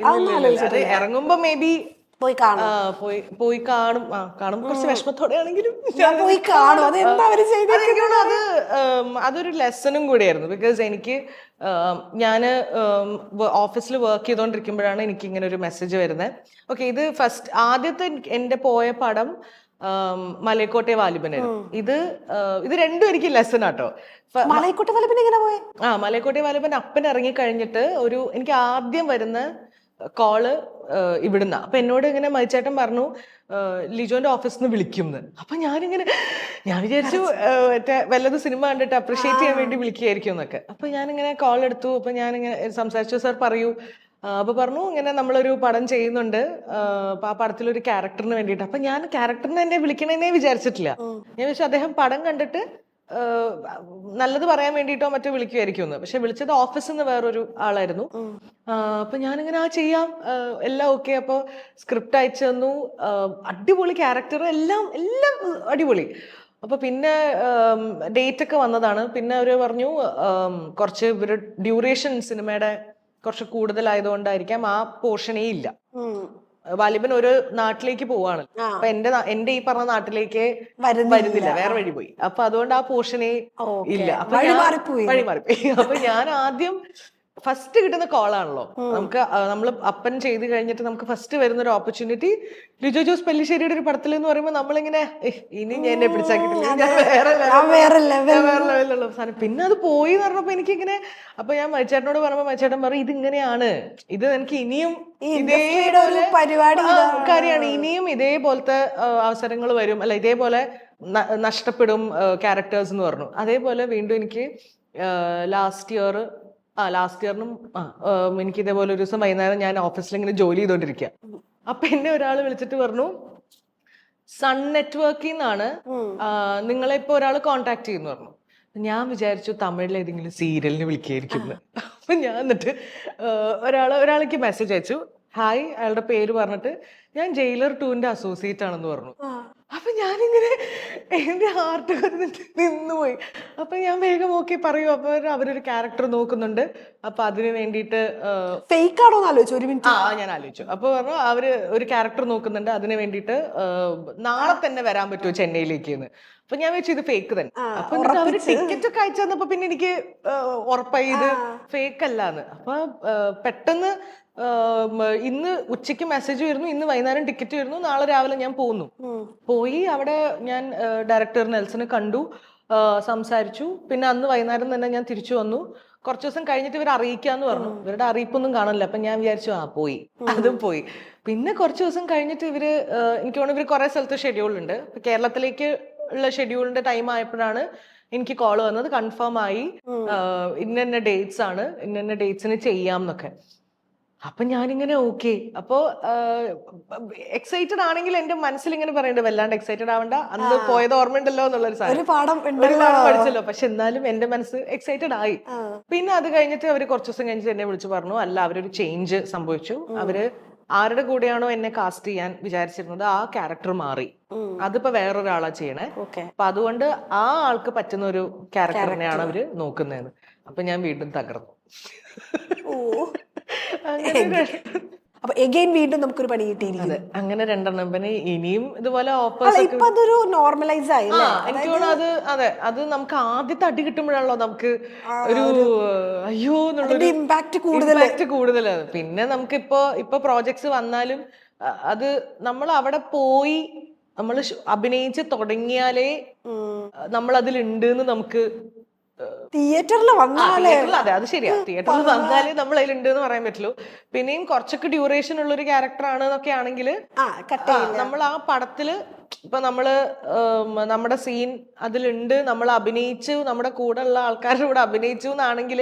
ഇറങ്ങുമ്പോ മേ ബി പോയി കാണും. കാണുമ്പോ കുറച്ച് വിഷമത്തോടെ ആണെങ്കിലും അതൊരു ലെസണും കൂടിയായിരുന്നു. ബിക്കോസ് എനിക്ക് ഞാന് ഓഫീസിൽ വർക്ക് ചെയ്തോണ്ടിരിക്കുമ്പോഴാണ് എനിക്ക് ഇങ്ങനെ ഒരു മെസ്സേജ് വരുന്നത്. ഓക്കെ, ഇത് ആദ്യത്തെ എന്റെ പോയ പടം മലയക്കോട്ടെ വാലിബനായിരുന്നു. ഇത് രണ്ടും എനിക്ക് ലെസൺ ആട്ടോ. മലയക്കോട്ടെ വാലിബൻ എങ്ങനെ പോയി? മലയക്കോട്ടെ വാലിബൻ അപ്പൻ ഇറങ്ങി കഴിഞ്ഞിട്ട് എനിക്ക് ആദ്യം വരുന്ന കോള് ഇവിടുന്ന. അപ്പൊ എന്നോട് ഇങ്ങനെ മരിച്ചേട്ടൻ പറഞ്ഞു, ലിജോന്റെ ഓഫീസിൽ നിന്ന് വിളിക്കുമെന്ന്. അപ്പൊ ഞാൻ വിചാരിച്ചു മറ്റേ വല്ലതും സിനിമ കണ്ടിട്ട് അപ്രിഷിയേറ്റ് ചെയ്യാൻ വേണ്ടി വിളിക്കുകയായിരിക്കും എന്നൊക്കെ. അപ്പൊ ഞാനിങ്ങനെ കോൾ എടുത്തു. അപ്പൊ ഞാനിങ്ങനെ സംസാരിച്ചു, സാർ പറയൂ. അപ്പൊ പറഞ്ഞു, ഇങ്ങനെ നമ്മളൊരു പടം ചെയ്യുന്നുണ്ട്, അപ്പൊ ആ പടത്തിലൊരു ക്യാരക്ടറിന് വേണ്ടിയിട്ട്. അപ്പൊ ഞാൻ ക്യാരക്ടറിനെ എന്നെ വിളിക്കണേന്നേ വിചാരിച്ചിട്ടില്ല. ഞാൻ വിചാരിച്ചു അദ്ദേഹം പടം കണ്ടിട്ട് നല്ലത് പറയാൻ വേണ്ടിയിട്ടോ മറ്റോ വിളിക്കുമായിരിക്കും. പക്ഷെ വിളിച്ചത് ഓഫീസിൽ നിന്ന് വേറൊരു ആളായിരുന്നു. അപ്പൊ ഞാനിങ്ങനെ ചെയ്യാം, എല്ലാം ഓക്കെ. അപ്പൊ സ്ക്രിപ്റ്റ് അയച്ചു തന്നു, അടിപൊളി ക്യാരക്ടർ, എല്ലാം അടിപൊളി. അപ്പൊ പിന്നെ ഡേറ്റ് ഒക്കെ വന്നതാണ്. പിന്നെ അവര് പറഞ്ഞു കുറച്ച് ഡ്യൂറേഷൻ സിനിമയുടെ കുറച്ച് കൂടുതലായതുകൊണ്ടായിരിക്കാം ആ പോർഷനേ ഇല്ല. വാലിബൻ ഒരു നാട്ടിലേക്ക് പോവാണ്. അപ്പൊ എന്റെ ഈ പറഞ്ഞ നാട്ടിലേക്ക് വരുന്നില്ല, വേറെ വഴി പോയി. അപ്പൊ അതുകൊണ്ട് ആ പോർഷനേ ഇല്ല. അപ്പൊ വഴി മാറിപ്പോയി. അപ്പൊ ഞാൻ ആദ്യം ഫസ്റ്റ് കിട്ടുന്ന കോളാണല്ലോ നമുക്ക്. നമ്മൾ അപ്പൻ ചെയ്ത് കഴിഞ്ഞിട്ട് നമുക്ക് ഫസ്റ്റ് വരുന്ന ഒരു ഓപ്പർച്യൂണിറ്റി ലിജോ ജോസ് പെല്ലിശ്ശേരിയുടെ ഒരു പടത്തിൽ എന്ന് പറയുമ്പോൾ നമ്മളിങ്ങനെ ഇനി ഞാൻ എന്നെ പിടിച്ചാക്കിട്ടില്ല, ഞാൻ വേറെ ലെവലിലുള്ള സാധനം. പിന്നെ അത് പോയി എന്ന് പറഞ്ഞപ്പോ എനിക്കിങ്ങനെ, അപ്പൊ ഞാൻ മരിച്ചേട്ടനോട് പറയുമ്പോ മരിച്ചേട്ടൻ പറയും ഇതിങ്ങനെയാണ്, ഇത് എനിക്ക് ഇനിയും ഇതേപോലെ കാര്യമാണ്, ഇനിയും ഇതേപോലത്തെ അവസരങ്ങൾ വരും, അല്ല ഇതേപോലെ നഷ്ടപ്പെടും ക്യാരക്ടേഴ്സ് എന്ന് പറഞ്ഞു. അതേപോലെ വീണ്ടും എനിക്ക് ലാസ്റ്റ് ഇയറിനും എനിക്ക് ഇതേപോലെ ഒരു ദിവസം വൈകുന്നേരം ഞാൻ ഓഫീസിൽ ഇങ്ങനെ ജോലി ചെയ്തോണ്ടിരിക്കുക. അപ്പൊ എന്നെ ഒരാൾ വിളിച്ചിട്ട് പറഞ്ഞു, സൺ നെറ്റ്വർക്കിൽ നിന്നാണ് നിങ്ങളെ ഇപ്പൊ ഒരാൾ കോണ്ടാക്ട് ചെയ്യുന്നു പറഞ്ഞു. ഞാൻ വിചാരിച്ചു തമിഴിൽ ഏതെങ്കിലും സീരിയലിന് വിളിക്കായിരിക്കുന്നു. അപ്പൊ ഞാൻ എന്നിട്ട് ഒരാൾക്ക് മെസ്സേജ് അയച്ചു, ഹായ്, അയാളുടെ പേര് പറഞ്ഞിട്ട് ഞാൻ ജയിലർ 2ന്റെ അസോസിയേറ്റ് ആണെന്ന് പറഞ്ഞു. അപ്പൊ ഞാനിങ്ങനെ എന്റെ ഹാർട്ട് വന്നിട്ട് നിന്നുപോയി. അപ്പൊ ഞാൻ വേഗം ഓക്കെ പറയൂ. അപ്പൊ അവരൊരു ക്യാരക്ടർ നോക്കുന്നുണ്ട്, അപ്പൊ അതിന് വേണ്ടിയിട്ട് ഫേക്ക് ആണോ ആലോചിച്ചു ഒരു മിനിറ്റ്. ഞാൻ ആലോചിച്ചു. അപ്പൊ പറഞ്ഞു അവര് ഒരു ക്യാരക്ടർ നോക്കുന്നുണ്ട്, അതിന് വേണ്ടിയിട്ട് നാളെ തന്നെ വരാൻ പറ്റുമോ ചെന്നൈയിലേക്ക്. അപ്പൊ ഞാൻ വെച്ചു ഇത് ഫേക്ക് തന്നെ. അപ്പൊ അവര് ടിക്കറ്റ് ഒക്കെ അയച്ചു തന്നപ്പോ പിന്നെ എനിക്ക് ഉറപ്പായി ഇത് ഫേക്ക് അല്ലാന്ന്. അപ്പൊ പെട്ടെന്ന് ഇന്ന് ഉച്ചയ്ക്ക് മെസ്സേജ് വരുന്നു, ഇന്ന് വൈകുന്നേരം ടിക്കറ്റ് വരുന്നു, നാളെ രാവിലെ ഞാൻ പോകുന്നു. പോയി അവിടെ ഞാൻ ഡയറക്ടർ നെൽസനെ കണ്ടു, സംസാരിച്ചു. പിന്നെ അന്ന് വൈകുന്നേരം തന്നെ ഞാൻ തിരിച്ചു വന്നു. കുറച്ച് ദിവസം കഴിഞ്ഞിട്ട് ഇവർ അറിയിക്കാന്ന് പറഞ്ഞു. ഇവരുടെ അറിയിപ്പൊന്നും കാണില്ല. അപ്പൊ ഞാൻ വിചാരിച്ചു പോയി, അതും പോയി. പിന്നെ കുറച്ച് ദിവസം കഴിഞ്ഞിട്ട് ഇവര്, എനിക്ക് തോന്നുന്നു ഇവര് കുറെ സ്ഥലത്ത് ഷെഡ്യൂൾ ഉണ്ട്. കേരളത്തിലേക്ക് ഉള്ള ഷെഡ്യൂളിന്റെ ടൈം ആയപ്പോഴാണ് എനിക്ക് കോൾ വന്നത്, കൺഫേം ആയി, ഇന്ന ഡേറ്റ്സ് ആണ്, ഇന്ന ഡേറ്റ്സിന് ചെയ്യാം എന്നൊക്കെ. അപ്പൊ ഞാനിങ്ങനെ ഓക്കെ. അപ്പോ എക്സൈറ്റഡ് ആണെങ്കിൽ എന്റെ മനസ്സിൽ ഇങ്ങനെ പറയണ്ടത് വല്ലാണ്ട് എക്സൈറ്റഡ് ആവണ്ട, അന്ന് പോയത് ഓർമ്മയുണ്ടല്ലോ എന്നുള്ളൊരു സാധനം, ഒരു പാഠം പഠിച്ചല്ലോ. പക്ഷെ എന്നാലും എന്റെ മനസ്സ് എക്സൈറ്റഡ് ആയി. പിന്നെ അത് കഴിഞ്ഞിട്ട് അവര് കുറച്ച് ദിവസം കഴിഞ്ഞിട്ട് എന്നെ വിളിച്ചു പറഞ്ഞു, അല്ല അവരൊരു ചേഞ്ച് സംഭവിച്ചു, അവര് ആരുടെ കൂടെയാണോ എന്നെ കാസ്റ്റ് ചെയ്യാൻ വിചാരിച്ചിരുന്നത് ആ ക്യാരക്ടർ മാറി, അതിപ്പോ വേറൊരാളാ ചെയ്യണേ. അപ്പൊ അതുകൊണ്ട് ആ ആൾക്ക് പറ്റുന്ന ഒരു ക്യാരക്ടറിനെയാണ് അവര് നോക്കുന്നതെന്ന്. അപ്പൊ ഞാൻ വീണ്ടും തകർന്നു. അപ്പൊ എഗൈൻ വീണ്ടും നമുക്കൊരു പണി കിട്ടിയിരിക്കുന്നു. അങ്ങനെ രണ്ടെണ്ണം. പിന്നെ ഇനിയും ഇതുപോലെ ഓഫേഴ്സ് നോർമലൈസ് ആയി. എനിക്ക് തോന്നുന്നു അതെ, അത് നമുക്ക് ആദ്യത്തെ അടി കിട്ടുമ്പോഴാണല്ലോ നമുക്ക് ഒരു അയ്യോ എന്നുള്ളൊരു ഇമ്പാക്ട് കൂടുതലാണ്. പിന്നെ നമുക്ക് ഇപ്പൊ പ്രോജക്ട്സ് വന്നാലും അത് നമ്മൾ അവിടെ പോയി നമ്മൾ അഭിനയിച്ച് തുടങ്ങിയാലേ നമ്മൾ അതിലുണ്ട് എന്ന് നമുക്ക് തിയേറ്ററിൽ വന്നാലേ, അതെ അത് ശരിയാ, തിയേറ്ററിൽ വന്നാലേ നമ്മൾ അതിലുണ്ട് എന്ന് പറയാൻ പറ്റുള്ളൂ. പിന്നെയും കുറച്ചൊക്കെ ഡ്യൂറേഷൻ ഉള്ള ഒരു ക്യാരക്ടർ ആണ് എന്നൊക്കെ ആണെങ്കിൽ നമ്മൾ ആ പടത്തില് ഇപ്പൊ നമ്മുടെ സീൻ അതിലുണ്ട്, നമ്മൾ അഭിനയിച്ചു, നമ്മുടെ കൂടെ ഉള്ള ആൾക്കാരുടെ കൂടെ അഭിനയിച്ചു എന്നാണെങ്കിൽ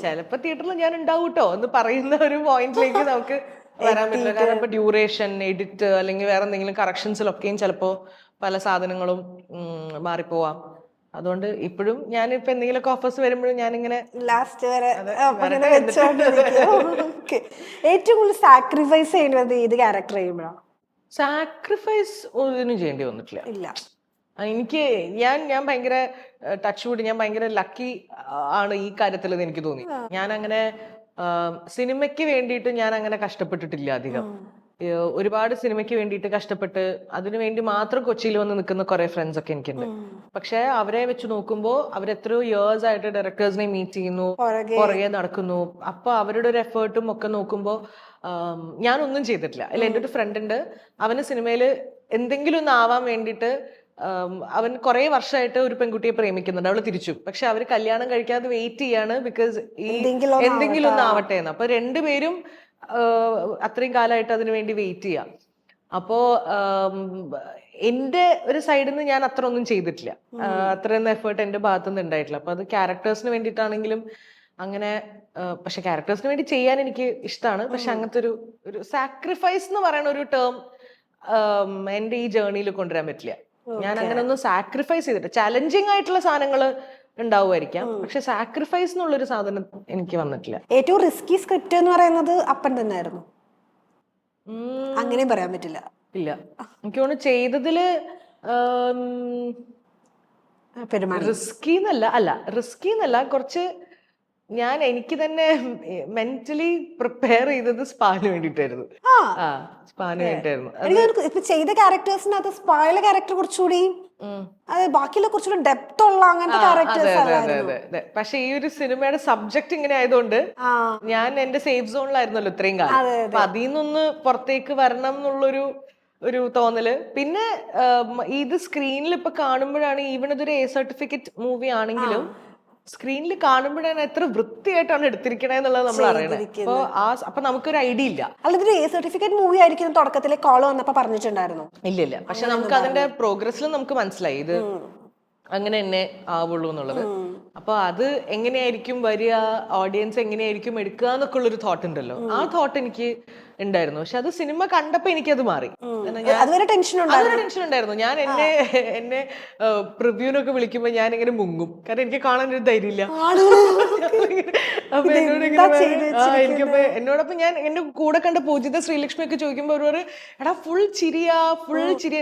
ചിലപ്പോ തിയേറ്ററിൽ ഞാൻ ഉണ്ടാവും കേട്ടോ എന്ന് പറയുന്ന ഒരു പോയിന്റിലേക്ക് നമുക്ക് വരാൻ പറ്റില്ല. കാരണം ഇപ്പൊ ഡ്യൂറേഷൻ, എഡിറ്റ് അല്ലെങ്കിൽ വേറെ എന്തെങ്കിലും കറക്ഷൻസിലൊക്കെയും ചിലപ്പോ പല സാധനങ്ങളും മാറിപ്പോവാം. അതുകൊണ്ട് ഇപ്പോഴും ഞാനിപ്പോ എന്തെങ്കിലുമൊക്കെ ഓഫേഴ്സ് വരുമ്പോഴും ഞാനിങ്ങനെ ലാസ്റ്റ് വരെ ഏറ്റവും കൂടുതൽ സാക്രിഫൈസ് ചെയ്യുന്നത് ഏത് ക്യാരക്ടർ ചെയ്യുമ്പോഴാണ്? സാക്രിഫൈസ് ഒന്നിനും ചെയ്യേണ്ടി വന്നിട്ടില്ല. ഇല്ല, എനിക്ക് ഞാൻ ഭയങ്കര ടച്ച് വുഡ്, ഞാൻ ഭയങ്കര ലക്കി ആണ് ഈ കാര്യത്തിൽ എനിക്ക് തോന്നി. ഞാൻ അങ്ങനെ സിനിമയ്ക്ക് വേണ്ടിയിട്ട് ഞാൻ അങ്ങനെ കഷ്ടപ്പെട്ടിട്ടില്ല അധികം. ഒരുപാട് സിനിമയ്ക്ക് വേണ്ടിയിട്ട് കഷ്ടപ്പെട്ട് അതിനു വേണ്ടി മാത്രം കൊച്ചിയിൽ വന്ന് നിൽക്കുന്ന കുറെ ഫ്രണ്ട്സ് ഒക്കെ എനിക്കുണ്ട്. പക്ഷെ അവരെ വെച്ച് നോക്കുമ്പോൾ അവരെത്രയോ ഇയേഴ്സ് ആയിട്ട് ഡയറക്ടേഴ്സിനെ മീറ്റ് ചെയ്യുന്നു, പുറകെ നടക്കുന്നു. അപ്പൊ അവരുടെ ഒരു എഫേർട്ടും ഒക്കെ നോക്കുമ്പോൾ ഞാനൊന്നും ചെയ്തിട്ടില്ല. അല്ല, എൻ്റെ ഒരു ഫ്രണ്ട് ഉണ്ട്, അവന് സിനിമയിൽ എന്തെങ്കിലും ഒന്ന് ആവാൻ വേണ്ടിയിട്ട് അവൻ കുറെ വർഷമായിട്ട് ഒരു പെൺകുട്ടിയെ പ്രേമിക്കുന്നുണ്ട്, അവള് തിരിച്ചു. പക്ഷെ അവര് കല്യാണം കഴിക്കാതെ വെയിറ്റ് ചെയ്യാണ്, ബിക്കോസ് ഈ എന്തെങ്കിലും ഒന്ന് ആവട്ടെ എന്ന്. അപ്പൊ രണ്ടുപേരും അത്രയും കാലമായിട്ട് അതിനു വേണ്ടി വെയിറ്റ് ചെയ്യാം. അപ്പോ എന്റെ ഒരു സൈഡിൽ നിന്ന് ഞാൻ അത്ര ഒന്നും ചെയ്തിട്ടില്ല, അത്രയൊന്നും എഫേർട്ട് എന്റെ ഭാഗത്തുനിന്ന് ഉണ്ടായിട്ടില്ല. അപ്പൊ അത് ക്യാരക്ടേഴ്സിന് വേണ്ടിയിട്ടാണെങ്കിലും അങ്ങനെ. പക്ഷെ ക്യാരക്ടേഴ്സിന് വേണ്ടി ചെയ്യാൻ എനിക്ക് ഇഷ്ടമാണ്. പക്ഷെ അങ്ങനത്തെ ഒരു സാക്രിഫൈസ് എന്ന് പറയുന്ന ഒരു ടേം എന്റെ ഈ ജേർണിയിൽ കൊണ്ടുവരാൻ പറ്റില്ല. ഞാൻ അങ്ങനെ ഒന്നും സാക്രിഫൈസ് ചെയ്തിട്ട്, ചലഞ്ചിങ് ആയിട്ടുള്ള സാധനങ്ങൾ ഉണ്ടാവുമായിരിക്കാം, പക്ഷെ സാക്രിഫൈസ് എന്നുള്ളൊരു സാധനം എനിക്ക് വന്നിട്ടില്ല. ഏറ്റവും റിസ്കി സ്ക്രിപ്റ്റ് എന്ന് പറയുന്നത് അപ്പൻ തന്നെയായിരുന്നു, അങ്ങനെ പറയാൻ പറ്റില്ല. ഇല്ല, എനിക്ക് തോന്നുന്നു ചെയ്തതില് റിസ്കി എന്നല്ല, കുറച്ച് ഞാൻ എനിക്ക് തന്നെ മെന്റലി പ്രിപ്പയർ ചെയ്തത് സ്പാന് വേണ്ടിട്ടായിരുന്നു. ആ സ്പാന് വേണ്ടിട്ടായിരുന്നു. എനിക്ക് തോന്നുന്നു ഇപ്പൊ ചെയ്ത ക്യാരക്ടേഴ്സിനകത്ത് സ്പായിലെ ക്യാരക്ടർ കുറച്ചുകൂടി അതെ ബാക്കിയുള്ള കുറച്ചുകൂടി ഡെപ്ത് ഉള്ള അങ്ങനത്തെ ക്യാരക്ടേഴ്സ് അല്ലായിരുന്നു. പക്ഷെ ഈ ഒരു സിനിമയുടെ സബ്ജക്ട് ഇങ്ങനെ ആയതുകൊണ്ട് ഞാൻ എന്റെ സേഫ് സോണിലായിരുന്നല്ലോ ഇത്രയും കാലം. അപ്പൊ അതിൽ നിന്നൊന്ന് പുറത്തേക്ക് വരണം എന്നുള്ളൊരു തോന്നല്. പിന്നെ ഇത് സ്ക്രീനിൽ ഇപ്പൊ കാണുമ്പോഴാണ്, ഈവൻ ഇതൊരു എ സർട്ടിഫിക്കറ്റ് മൂവി ആണെങ്കിലും സ്ക്രീനിൽ കാണുമ്പോഴാണ് എത്ര വൃത്തിയായിട്ടാണ് എടുത്തിരിക്കണെന്നുള്ളത് നമ്മൾ അറിയണേ. അപ്പൊ നമുക്കൊരു ഐഡിയ ഇല്ല. അല്ലെങ്കിൽ എ സർട്ടിഫിക്കറ്റ് മൂവി ആയിരിക്കും തുടക്കത്തിലെ കോൾ വന്നപ്പോ പറഞ്ഞിട്ടുണ്ടായിരുന്നു. ഇല്ല പക്ഷെ നമുക്ക് അതിന്റെ പ്രോഗ്രസ്സിൽ നമുക്ക് മനസ്സിലായി ഇത് അങ്ങനെ തന്നെ ആവുള്ളൂ എന്നുള്ളത്. അപ്പൊ അത് എങ്ങനെയായിരിക്കും വരിക, ഓഡിയൻസ് എങ്ങനെയായിരിക്കും എടുക്കുക എന്നൊക്കെ ഉള്ളൊരു തോട്ട് ഉണ്ടല്ലോ, ആ തോട്ട് എനിക്ക് ഉണ്ടായിരുന്നു. പക്ഷെ അത് സിനിമ കണ്ടപ്പോ എനിക്കത് മാറി. അതൊരു ടെൻഷൻ ഉണ്ടായിരുന്നു. ഞാൻ എന്നെ പ്രിവ്യൂനൊക്കെ വിളിക്കുമ്പോ ഞാൻ ഇങ്ങനെ മുങ്ങും, കാരണം എനിക്ക് കാണാൻ ഒരു ധൈര്യമില്ല. അപ്പൊ എന്നോടൊപ്പം ഞാൻ എന്റെ കൂടെ കണ്ട പൂജിത ശ്രീലക്ഷ്മി ഒക്കെ ചോദിക്കുമ്പോ ഒരു എടാ ഫുൾ ചിരിയാ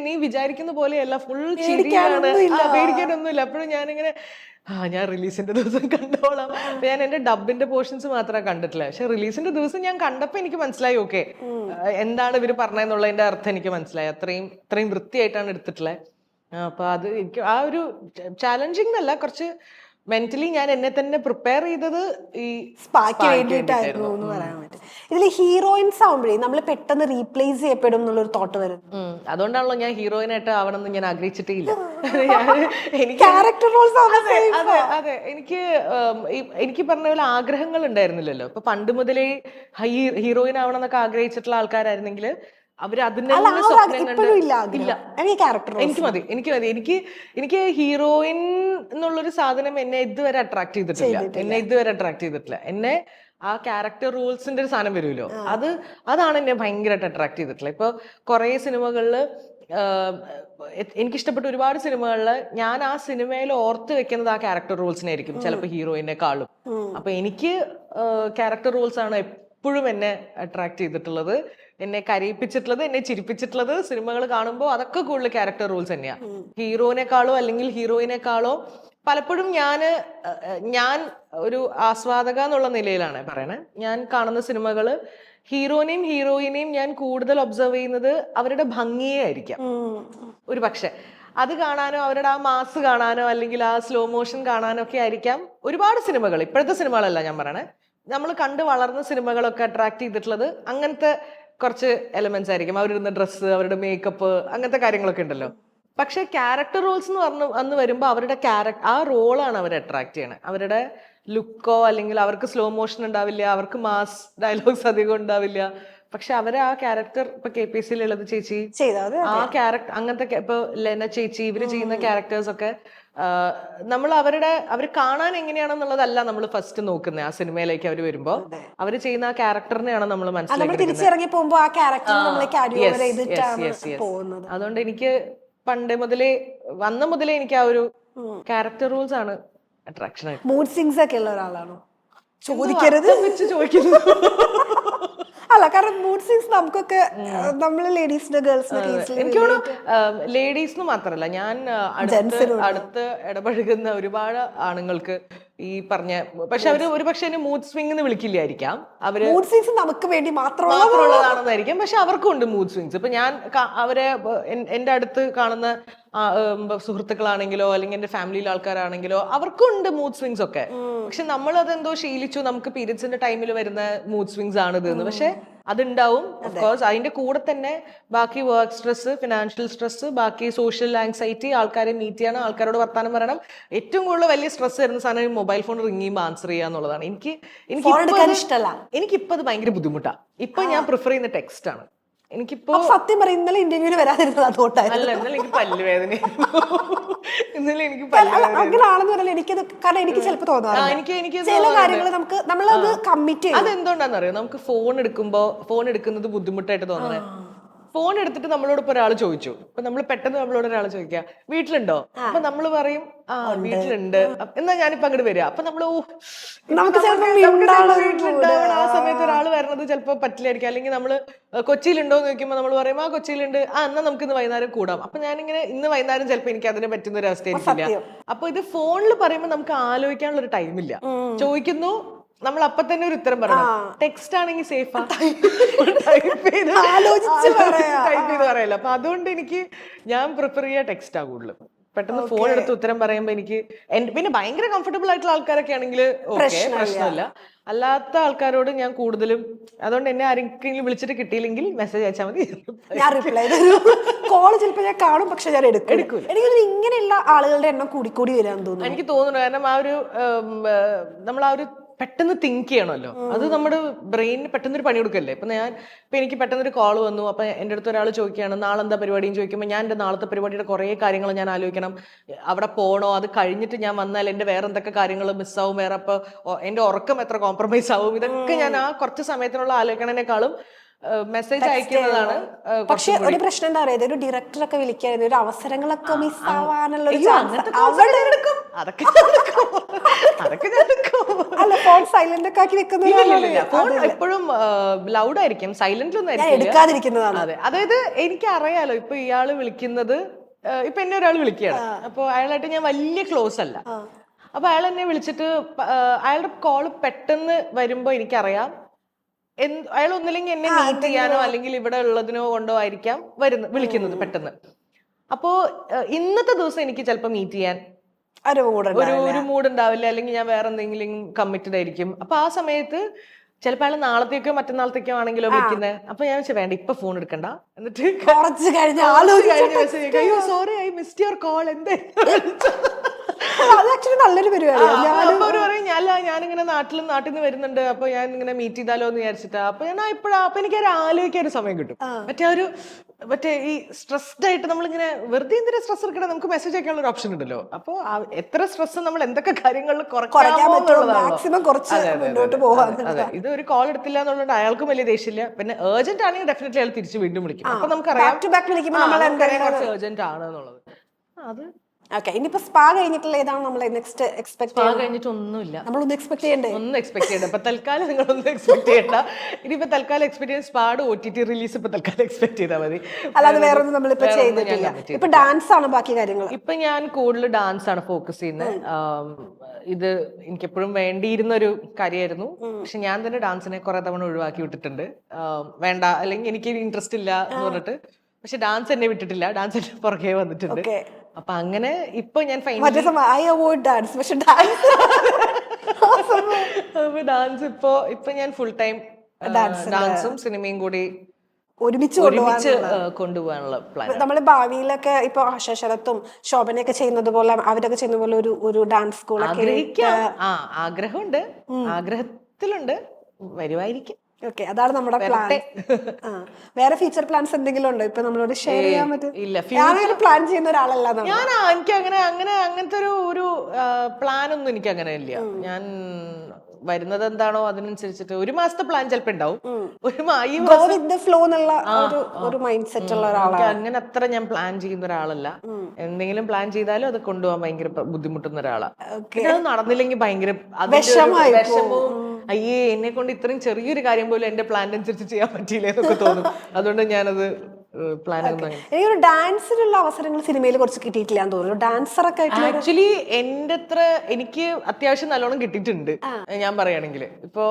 നീ വിചാരിക്കുന്ന പോലെയല്ല, ഫുൾ ചിരിയാണ്, പേടിക്കാനൊന്നുമില്ല. അപ്പോഴും ഞാനിങ്ങനെ ഞാൻ റിലീസിന്റെ ദിവസം കണ്ടോളാം. ഞാൻ എന്റെ ഡബിന്റെ പോർഷൻസ് മാത്രമേ കണ്ടിട്ടില്ല. പക്ഷെ റിലീസിന്റെ ദിവസം ഞാൻ കണ്ടപ്പോ എനിക്ക് മനസ്സിലായി, ഓക്കെ എന്താണ് ഇവര് പറഞ്ഞെന്നുള്ളതിന്റെ അർത്ഥം എനിക്ക് മനസ്സിലായി. അത്രയും വൃത്തിയായിട്ടാണ് എടുത്തിട്ടുള്ളത്. അപ്പൊ അത് എനിക്ക് ആ ഒരു ചാലഞ്ചിങ് എന്നല്ല, കുറച്ച് മെന്റലി ഞാൻ എന്നെ തന്നെ പ്രിപ്പയർ ചെയ്തത് ഈ സ്പാക്ക് വേണ്ടിയിട്ടായിരുന്നു എന്ന് പറയാൻ പറ്റും. ഇതിൽ ഹീറോയിൻസ് ആവുമ്പോഴേ നമ്മൾ പെട്ടെന്ന് റീപ്ലേസ് ചെയ്യപ്പെടും എന്നുള്ളൊരു തോട്ട് വരും. അതുകൊണ്ടാണല്ലോ ഞാൻ ഹീറോയിനായിട്ട് ആവണം എന്ന് ഞാൻ ആഗ്രഹിച്ചിട്ടേ ഇല്ല. അതെ എനിക്ക് പറഞ്ഞ പോലെ ആഗ്രഹങ്ങൾ ഉണ്ടായിരുന്നില്ലല്ലോ. ഇപ്പൊ പണ്ട് മുതലേ ഹീറോയിൻ ആവണം എന്നൊക്കെ ആഗ്രഹിച്ചിട്ടുള്ള ആൾക്കാരായിരുന്നെങ്കിൽ അവര് അതിന്റെ എനിക്ക് മതി. എനിക്ക് ഹീറോയിൻ എന്നുള്ളൊരു സാധനം എന്നെ ഇതുവരെ അട്രാക്ട് ചെയ്തിട്ടില്ല. എന്നെ ആ ക്യാരക്ടർ റോൾസിന്റെ ഒരു സാധനം വരുമല്ലോ, അതാണ് എന്നെ ഭയങ്കരമായിട്ട് അട്രാക്ട് ചെയ്തിട്ടുള്ളത്. ഇപ്പൊ കുറെ സിനിമകളില് എനിക്കിഷ്ടപ്പെട്ട ഒരുപാട് സിനിമകളില് ഞാൻ ആ സിനിമയിൽ ഓർത്ത് വെക്കുന്നത് ആ ക്യാരക്ടർ റോൾസിനായിരിക്കും, ചിലപ്പോൾ ഹീറോയിനെക്കാളും. അപ്പൊ എനിക്ക് ക്യാരക്ടർ റോൾസ് ആണ് എപ്പോഴും എന്നെ അട്രാക്ട് ചെയ്തിട്ടുള്ളത്, എന്നെ കരയിപ്പിച്ചിട്ടുള്ളത്, എന്നെ ചിരിപ്പിച്ചിട്ടുള്ളത്. സിനിമകൾ കാണുമ്പോൾ അതൊക്കെ കൂടുതൽ ക്യാരക്ടർ റോൾസ് തന്നെയാണ്. ഹീറോയിനെക്കാളോ അല്ലെങ്കിൽ ഹീറോയിനെക്കാളോ പലപ്പോഴും ഞാൻ ഒരു ആസ്വാദക എന്നുള്ള നിലയിലാണ് പറയണേ. ഞാൻ കാണുന്ന സിനിമകള് ഹീറോനെയും ഹീറോയിനെയും ഞാൻ കൂടുതൽ ഒബ്സർവ് ചെയ്യുന്നത് അവരുടെ ഭംഗിയെ ആയിരിക്കാം. ഒരു പക്ഷെ അത് കാണാനോ അവരുടെ ആ മാസ് കാണാനോ അല്ലെങ്കിൽ ആ സ്ലോ മോഷൻ കാണാനോ ഒക്കെ ആയിരിക്കാം ഒരുപാട് സിനിമകൾ, ഇപ്പോഴത്തെ സിനിമകളല്ല ഞാൻ പറയണേ, നമ്മൾ കണ്ട് വളർന്ന സിനിമകളൊക്കെ അട്രാക്ട് ചെയ്തിട്ടുള്ളത് അങ്ങനത്തെ കുറച്ച് എലമെന്റ്സ് ആയിരിക്കും. അവരിടുന്ന ഡ്രസ്സ്, അവരുടെ മേക്കപ്പ്, അങ്ങനത്തെ കാര്യങ്ങളൊക്കെ ഉണ്ടല്ലോ. പക്ഷെ ക്യാരക്ടർ റോൾസ് എന്ന് അന്ന് വരുമ്പോൾ അവരുടെ ആ റോളാണ് അവരെ അട്രാക്ട് ചെയ്യണത്. അവരുടെ ലുക്കോ അല്ലെങ്കിൽ അവർക്ക് സ്ലോ മോഷൻ ഉണ്ടാവില്ല, അവർക്ക് മാസ് ഡയലോഗ്സ് അധികം ഉണ്ടാവില്ല. പക്ഷെ അവരെ ആ ക്യാരക്ടർ, ഇപ്പൊ KPC ലളിത ചേച്ചി ആ ക്യാരക്ടർ, അങ്ങനത്തെ ഇപ്പൊ ലെന ചേച്ചി, ഇവര് ചെയ്യുന്ന ക്യാരക്ടേഴ്സ് ഒക്കെ നമ്മൾ അവർ കാണാൻ എങ്ങനെയാണെന്നുള്ളതല്ല നമ്മൾ ഫസ്റ്റ് നോക്കുന്നത്. ആ സിനിമയിലേക്ക് അവർ വരുമ്പോ അവര് ചെയ്യുന്ന ആ ക്യാരക്ടറിനെയാണ് നമ്മൾ മനസ്സിലാക്കുന്നത്. അതുകൊണ്ട് എനിക്ക് പണ്ട് മുതലേ എനിക്ക് ആ ഒരു ക്യാരക്ടർ റൂൾസ് ആണ് അട്രാക്ഷൻ ആയിട്ട്. മൂഡ് സ്വിങ്സ് ഒക്കെ ഉള്ള ഒരാളാണോ? ചോദിക്കരുത് ചോദിക്കുന്നു. അല്ല, കാരണം മൂഡ് സ്വിങ്സ് നമുക്കൊക്കെ നമ്മള് ലേഡീസിന്റെ ഗേൾസിന്റെ എനിക്ക് ലേഡീസിന് മാത്രല്ല, ഞാൻ അടുത്ത് ഇടപഴകുന്ന ഒരുപാട് ആണുങ്ങൾക്ക് ഈ പറഞ്ഞ, പക്ഷെ അവര് ഒരു പക്ഷെ മൂഡ് സ്വിംഗ് എന്ന് വിളിക്കില്ലായിരിക്കാം. അവര് മൂഡ് സ്വിങ്സ് നമുക്ക് വേണ്ടി മാത്രമുള്ളതാണെന്നായിരിക്കും. പക്ഷെ അവർക്കും ഉണ്ട് മൂഡ് സ്വിങ്സ്. ഇപ്പൊ ഞാൻ അവരെ എന്റെ അടുത്ത് കാണുന്ന സുഹൃത്തുക്കളാണെങ്കിലോ അല്ലെങ്കിൽ എന്റെ ഫാമിലിയിലെ ആൾക്കാരാണെങ്കിലോ അവർക്കും ഉണ്ട് മൂഡ് സ്വിങ്സ് ഒക്കെ. പക്ഷെ നമ്മൾ അതെന്തോ ശീലിച്ചു, നമുക്ക് പീരിയഡ്സിന്റെ ടൈമിൽ വരുന്ന മൂഡ് സ്വിങ്സ് ആണിത് എന്ന്. പക്ഷെ അതുണ്ടാവും ഓഫ് കോഴ്സ്. അതിന്റെ കൂടെ തന്നെ ബാക്കി വർക്ക് സ്ട്രെസ്, ഫിനാൻഷ്യൽ സ്ട്രെസ്, ബാക്കി സോഷ്യൽ ആങ്സൈറ്റി, ആൾക്കാരെ മീറ്റ് ചെയ്യണം, ആൾക്കാരോട് വർത്താനം പറയണം. ഏറ്റവും കൂടുതൽ വലിയ സ്ട്രെസ് വരുന്ന സാധനം മൊബൈൽ ഫോൺ റിംഗ് ചെയ്യുമ്പോൾ ആൻസർ ചെയ്യുക എന്നുള്ളതാണ്. എനിക്കിപ്പോ അത് ഭയങ്കര ബുദ്ധിമുട്ടാണ്. ഇപ്പൊ ഞാൻ പ്രിഫർ ചെയ്യുന്ന ടെക്സ്റ്റ് ആണ്. എനിക്കിപ്പോ സത്യം പറയും, ഇന്നലെ ഇന്റർവ്യൂവിന് വരാതിരുന്നത് അല്ല, ഇന്നലെ എനിക്ക് പല്ലുവേദന. അങ്ങനെയാണെന്ന് പറഞ്ഞാൽ എനിക്കത്, കാരണം എനിക്ക് ചിലപ്പോൾ തോന്നാറുണ്ട് ചില കാര്യങ്ങൾ നമുക്ക് നമ്മളത് കമ്മിറ്റ് ചെയ്യും. അതെന്തുകൊണ്ടാന്ന് അറിയോ? നമുക്ക് ഫോൺ എടുക്കുന്നത് ബുദ്ധിമുട്ടായിട്ട് തോന്നണേ. ഫോൺ എടുത്തിട്ട് നമ്മളോട് ഒരാൾ ചോദിച്ചു, അപ്പൊ നമ്മൾ പെട്ടെന്ന് നമ്മളോട് ഒരാൾ ചോദിക്കുക വീട്ടിലുണ്ടോ, അപ്പൊ നമ്മള് പറയും ആ വീട്ടിലുണ്ട്, എന്നാ ഞാനിപ്പോ അങ്ങോട്ട് വരിക. അപ്പൊ നമ്മള് വീട്ടിലുണ്ടാവണം. ആ സമയത്ത് ഒരാൾ വരുന്നത് ചിലപ്പോ പറ്റില്ലായിരിക്കും. അല്ലെങ്കിൽ നമ്മള് കൊച്ചിയിലുണ്ടോ എന്ന് ചോദിക്കുമ്പോ നമ്മൾ പറയും ആ കൊച്ചിയിലുണ്ട്, എന്നാ നമുക്ക് ഇന്ന് വൈകുന്നേരം കൂടാം. അപ്പൊ ഞാനിങ്ങനെ ഇന്ന് വൈകുന്നേരം ചിലപ്പോ എനിക്ക് അതിന് പറ്റുന്ന ഒരു അവസ്ഥ എനിക്കില്ല. അപ്പൊ ഇത് ഫോണിൽ പറയുമ്പോൾ നമുക്ക് ആലോചിക്കാനുള്ള ഒരു ടൈമില്ല. ചോദിക്കുന്നു, നമ്മൾ അപ്പൊ തന്നെ ഒരു ഉത്തരം പറയണം. ടെക്സ്റ്റ് ആണെങ്കിൽ സേഫാ, ആലോചിച്ച് പറയാ. ടൈപ്പ് ചെയ്ത് പറയല്ലോ. അപ്പൊ അതുകൊണ്ട് എനിക്ക് ഞാൻ പ്രിഫർ ചെയ്യാ ടെക്സ്റ്റ് ആ കൂടുതലും. പെട്ടെന്ന് ഫോൺ എടുത്ത് ഉത്തരം പറയുമ്പോ എനിക്ക് പിന്നെ ഭയങ്കര കംഫർട്ടബിൾ ആയിട്ടുള്ള ആൾക്കാരൊക്കെ ആണെങ്കിൽ ഓക്കെ, പ്രശ്നമില്ല. അല്ലാത്ത ആൾക്കാരോട് ഞാൻ കൂടുതലും, അതുകൊണ്ട് എന്നെ ആരെങ്കിലും വിളിച്ചിട്ട് കിട്ടിയില്ലെങ്കിൽ മെസ്സേജ് അയച്ചാൽ മതി, ഞാൻ റിപ്ലൈ തരും. കോള് ചിലപ്പോ ഞാൻ കാണും, പക്ഷെ ഞാൻ എടുക്കൂല. എനിക്ക് ഇങ്ങനെയുള്ള ആളുകളുടെ എണ്ണം കൂടിക്കൂടി വരാൻ തോന്നുന്നു. എനിക്ക് തോന്നുന്നു. കാരണം ആ ഒരു നമ്മൾ ആ ഒരു പെട്ടെന്ന് തിങ്ക് ചെയ്യണമല്ലോ, അത് നമ്മുടെ ബ്രെയിനിന് പെട്ടെന്നൊരു പണി കൊടുക്കല്ലേ. ഇപ്പൊ എനിക്ക് പെട്ടെന്നൊരു കോൾ വന്നു, അപ്പൊ എൻ്റെ അടുത്ത് ഒരാൾ ചോദിക്കുകയാണ് നാളെ എന്താ പരിപാടിയും ചോദിക്കുമ്പോൾ ഞാൻ എൻ്റെ നാളത്തെ പരിപാടിയുടെ കുറേ കാര്യങ്ങൾ ഞാൻ ആലോചിക്കണം. അവിടെ പോകണോ, അത് കഴിഞ്ഞിട്ട് ഞാൻ വന്നാൽ എൻ്റെ വേറെ എന്തൊക്കെ കാര്യങ്ങൾ മിസ്സാവും, വേറെ അപ്പോൾ എൻ്റെ ഉറക്കം എത്ര കോംപ്രമൈസ് ആവും, ഇതൊക്കെ ഞാൻ ആ കുറച്ച് സമയത്തിനുള്ള ആലോചിക്കണേക്കാളും മെസ്സേജ് അയക്കുന്നതാണ്. പക്ഷെ ഒരു പ്രശ്നം എന്താ പറയുക, ഒരു ഡയറക്ടറൊക്കെ വിളിക്കായിരുന്നു, ഒരു അവസരങ്ങളൊക്കെ മിസ് ആവാനുള്ള അല്ല ഫോൺ സൈലന്റ് ഒക്കെ ആക്കി വെക്കുന്നത് എപ്പോഴും ലൗഡ് ആയിരിക്കും, സൈലന്റിലൊന്നും എടുക്കാതിരിക്കുന്നതാണ്. അതെ, അതായത് എനിക്ക് അറിയാലോ ഇപ്പൊ ഇയാള് വിളിക്കുന്നത്, ഇപ്പൊ എന്നെ ഒരാൾ വിളിക്കുകയാണ്, അപ്പൊ അയാളായിട്ട് ഞാൻ വലിയ ക്ലോസ് അല്ല. അപ്പൊ അയാൾ എന്നെ വിളിച്ചിട്ട് അയാളുടെ കോള് പെട്ടെന്ന് വരുമ്പോ എനിക്കറിയാം അയാൾ ഒന്നില്ലെങ്കിൽ എന്നെ മീറ്റ് ചെയ്യാനോ അല്ലെങ്കിൽ ഇവിടെ ഉള്ളതിനോ കൊണ്ടോ ആയിരിക്കാം വിളിക്കുന്നത് പെട്ടെന്ന്. അപ്പോ ഇന്നത്തെ ദിവസം എനിക്ക് ചിലപ്പോ മീറ്റ് ചെയ്യാൻ ഒരു മൂഡ് ഉണ്ടാവില്ല, അല്ലെങ്കിൽ ഞാൻ വേറെ എന്തെങ്കിലും കമ്മിറ്റഡ് ആയിരിക്കും. അപ്പൊ ആ സമയത്ത് ചിലപ്പോ അയാൾ നാളത്തേക്കോ മറ്റന്നാളത്തേക്കോ ആണെങ്കിലോ വിളിക്കുന്നത്. അപ്പൊ ഞാൻ വേണ്ട ഇപ്പൊ ഫോൺ എടുക്കണ്ട, എന്നിട്ട് കുറച്ച് കഴിഞ്ഞ് മെസ്സേജ് അയ്യോ sorry I missed your call എന്തേ. നല്ലൊരു പറയും ഞാനിങ്ങനെ നാട്ടിൽ നിന്ന് വരുന്നുണ്ട്, അപ്പൊ ഞാൻ ഇങ്ങനെ മീറ്റ് ചെയ്താലോ എന്ന് വിചാരിച്ചിട്ടാ. അപ്പൊ ഞാൻ അപ്പൊ എനിക്ക് ആലോചിക്കാൻ ഒരു സമയം കിട്ടും. മറ്റേ ഈ സ്ട്രെസ്ഡ് ആയിട്ട് നമ്മളിങ്ങനെ വെറുതെ എന്തിനാ സ്ട്രെസ് എടുക്കണം, നമുക്ക് മെസ്സേജ് അയക്കാനുള്ള ഒരു ഓപ്ഷൻ ഉണ്ടല്ലോ. അപ്പൊ എത്ര സ്ട്രെസ് നമ്മൾ എന്തൊക്കെ കാര്യങ്ങളിൽ അതെ, ഇത് ഒരു കോൾ എടുത്തില്ല എന്നുള്ളത് അയാൾക്കും വലിയ ദേഷ്യമില്ല. പിന്നെ ഏർജന്റ് ആണെങ്കിൽ ഡെഫിനറ്റ്ലി അയാൾ തിരിച്ച് വീണ്ടും വിളിക്കും. അപ്പൊ നമുക്കറിയാം കുറച്ച് ഏർജന്റ് ആണ് എന്നുള്ളത്. അത് ഇനിയിപ്പോ സ്പാ കഴിഞ്ഞിട്ടുള്ള ഏതാണ് നമ്മൾ നെക്സ്റ്റ് എക്സ്പെക്ട് കഴിഞ്ഞിട്ട് ഒന്നുമില്ല, നമ്മളൊന്നും എക്സ്പെക്ട് ചെയ്യണ്ടേ? ഒന്നും എക്സ്പെക്ട് ചെയ്യണ്ട ഇപ്പൊ തൽക്കാലം, നിങ്ങളൊന്നും എക്സ്പെക്ട് ചെയ്യണ്ട. ഇനിയിപ്പോ തൽക്കാലം എക്സ്പെക്ട് ചെയ്യാൻ സ്പാഡ് OTT റിലീസ് ഇപ്പൊ തൽക്കാലം എക്സ്പെക്ട് ചെയ്താൽ മതി, അല്ലാതെ വേറെ ഒന്നും നമ്മളിപ്പോ ചെയ്തിട്ടില്ല. ഇപ്പൊ ഡാൻസ് ആണ് ബാക്കി കാര്യങ്ങൾ. ഇപ്പൊ ഞാൻ കൂടുതൽ ഡാൻസ് ആണ് ഫോക്കസ് ചെയ്യുന്നത്. ഇത് എനിക്കെപ്പോഴും വേണ്ടിയിരുന്ന ഒരു കാര്യമായിരുന്നു, പക്ഷെ ഞാൻ തന്നെ ഡാൻസിനെ കുറെ തവണ ഒഴിവാക്കി വിട്ടിട്ടുണ്ട്. വേണ്ട, അല്ലെങ്കിൽ എനിക്ക് ഇൻട്രസ്റ്റ് ഇല്ല എന്ന് പറഞ്ഞിട്ട്. പക്ഷെ ഡാൻസ് എന്നെ വിട്ടിട്ടില്ല, ഡാൻസ് എന്നെ പുറകെ വന്നിട്ടുണ്ട്. അപ്പൊ അങ്ങനെ ഇപ്പൊ ഞാൻ ഡാൻസ് ഇപ്പൊ ഞാൻ ഫുൾ ടൈം ഡാൻസും സിനിമയും കൂടി ഒരുമിച്ച് കൊണ്ടുപോകാനുള്ള പ്ലാൻ. നമ്മള് ഭാവിയിലൊക്കെ ഇപ്പൊ ആശാശരത്തും ശോഭനയൊക്കെ ചെയ്യുന്നത് പോലെ അവരൊക്കെ ചെയ്യുന്ന പോലെ ഒരു ഡാൻസ് സ്കൂൾ ആഗ്രഹമുണ്ട്, ആഗ്രഹത്തിലുണ്ട്, വരുമായിരിക്കും. അതാണ് നമ്മുടെ പ്ലാൻ. വേറെ ഫ്യൂച്ചർ പ്ലാൻസ് എന്തെങ്കിലും ഉണ്ടോ ഇപ്പൊ നമ്മളോട് ഷെയർ ചെയ്യാൻ പറ്റും? ഇല്ല, പ്ലാൻ ചെയ്യുന്ന ഒരാളല്ല ഞാൻ. എനിക്ക് അങ്ങനത്തെ ഒരു പ്ലാൻ ഒന്നും എനിക്ക് അങ്ങനെ ഇല്ല. ഞാൻ വരുന്നത് എന്താണോ അതിനനുസരിച്ചിട്ട് ഒരു മാസത്തെ പ്ലാൻ ചിലപ്പോ ഉണ്ടാവും. അങ്ങനെ അത്ര ഞാൻ പ്ലാൻ ചെയ്യുന്ന ഒരാളല്ല. എന്തെങ്കിലും പ്ലാൻ ചെയ്താലും അത് കൊണ്ടുപോകാൻ ഭയങ്കര ബുദ്ധിമുട്ടുന്ന ഒരാളാ. അത് നടന്നില്ലെങ്കിൽ ഭയങ്കര വിഷമവും, അയ്യേ എന്നെ കൊണ്ട് ഇത്രയും ചെറിയൊരു കാര്യം പോലും എന്റെ പ്ലാൻ അനുസരിച്ച് ചെയ്യാൻ പറ്റിയില്ല എന്നൊക്കെ തോന്നും. അതുകൊണ്ട് ഞാനത് എനിക്കൊരു ഡാൻസിനുള്ള അവസരങ്ങൾ സിനിമയിൽ കുറച്ച് കിട്ടിയിട്ടില്ല എന്ന് തോന്നുന്നു. ഡാൻസറൊക്കെ ആക്ച്വലി എന്റെ അത്ര എനിക്ക് അത്യാവശ്യം നല്ലോണം കിട്ടിയിട്ടുണ്ട് ഞാൻ പറയുകയാണെങ്കിൽ. ഇപ്പോ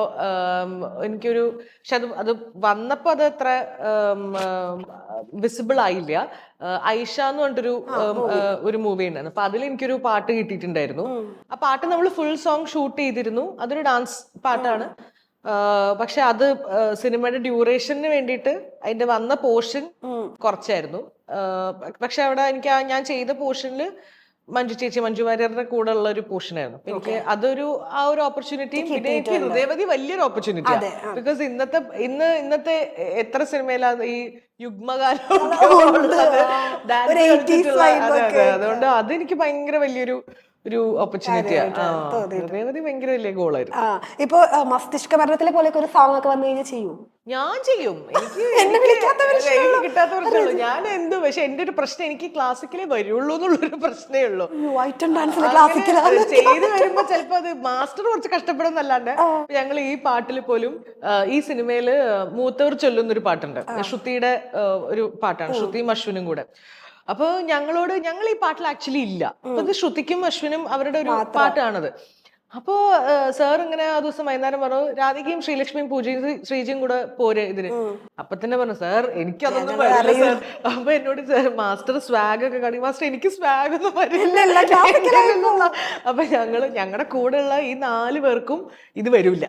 എനിക്കൊരു പക്ഷെ അത് വന്നപ്പോ അത് അത്ര വിസിബിൾ ആയില്ല. ഐഷ എന്ന് പറഞ്ഞിട്ടൊരു ഒരു മൂവി ഉണ്ടായിരുന്നു. അപ്പൊ അതിൽ എനിക്കൊരു പാട്ട് കിട്ടിയിട്ടുണ്ടായിരുന്നു. ആ പാട്ട് നമ്മൾ ഫുൾ സോങ് ഷൂട്ട് ചെയ്തിരുന്നു. അതൊരു ഡാൻസ് പാട്ടാണ്. പക്ഷെ അത് സിനിമയുടെ ഡ്യൂറേഷന് വേണ്ടിയിട്ട് അതിന്റെ വന്ന പോർഷൻ കുറച്ചായിരുന്നു. പക്ഷെ അവിടെ എനിക്ക് ഞാൻ ചെയ്ത പോർഷനിൽ മഞ്ജു വാര്യരുടെ കൂടെ ഉള്ള ഒരു പോർഷൻ ആയിരുന്നു. എനിക്ക് അതൊരു ആ ഒരു ഓപ്പർച്യൂണിറ്റിയും പിന്നെ എനിക്ക് ഹൃദയവതി വലിയൊരു ഓപ്പർച്യൂണിറ്റിയാണ്. ബിക്കോസ് ഇന്നത്തെ എത്ര സിനിമയിലാണ് ഈ യുഗ്മകാലം, അതുകൊണ്ട് അതെനിക്ക് ഭയങ്കര വലിയൊരു ഓപ്പർച്യൂണിറ്റിയാണ്. ഭയങ്കര വലിയ ഗോളായിരുന്നു. ഇപ്പൊ മസ്തിഷ്ക മരണത്തിലെ പോലെയൊക്കെ ഒരു സോങ് ഒക്കെ വന്നു കഴിഞ്ഞാൽ ചെയ്യും? ഞാൻ ചെയ്യും. എനിക്ക് കിട്ടാത്ത പ്രശ്നമുള്ളൂ. ഞാൻ പക്ഷെ എന്റെ ഒരു പ്രശ്നം എനിക്ക് ക്ലാസിക്കലേ വരുള്ളൂ എന്നുള്ളൊരു പ്രശ്നമേ ഉള്ളൂ. ചെയ്ത് വരുമ്പോ ചിലപ്പോ അത് മാസ്റ്റർ കുറച്ച് കഷ്ടപ്പെടുന്നല്ലാണ്ട്. ഞങ്ങൾ ഈ പാട്ടിൽ പോലും ഈ സിനിമയില് മൂത്തവർ ചൊല്ലുന്നൊരു പാട്ടുണ്ട്. ശ്രുതിയുടെ ഒരു പാട്ടാണ്, ശ്രുതിയും അശ്വിനും കൂടെ. അപ്പൊ ഞങ്ങൾ ഈ പാട്ടിൽ ആക്ച്വലി ഇല്ല. അപ്പൊ ഇത് ശ്രുതിക്കും അശ്വിനും അവരുടെ ഒരു പാട്ടാണത്. അപ്പോ സാർ ഇങ്ങനെ ആ ദിവസം വൈകുന്നേരം പറഞ്ഞു രാധികയും ശ്രീലക്ഷ്മിയും പൂജയും ശ്രീജിയും കൂടെ പോരെ ഇതിന്. അപ്പൊ തന്നെ പറഞ്ഞു സാർ എനിക്കതൊന്നും വരില്ല സാർ. അപ്പൊ എന്നോട് മാസ്റ്റർ സ്വാഗ് ഒക്കെ കാണിക്കും. മാസ്റ്റർ എനിക്ക് സ്വാഗ് ഒന്നും വരില്ല. അപ്പൊ ഞങ്ങളുടെ കൂടെ ഉള്ള ഈ 4 പേർക്കും ഇത് വരില്ല.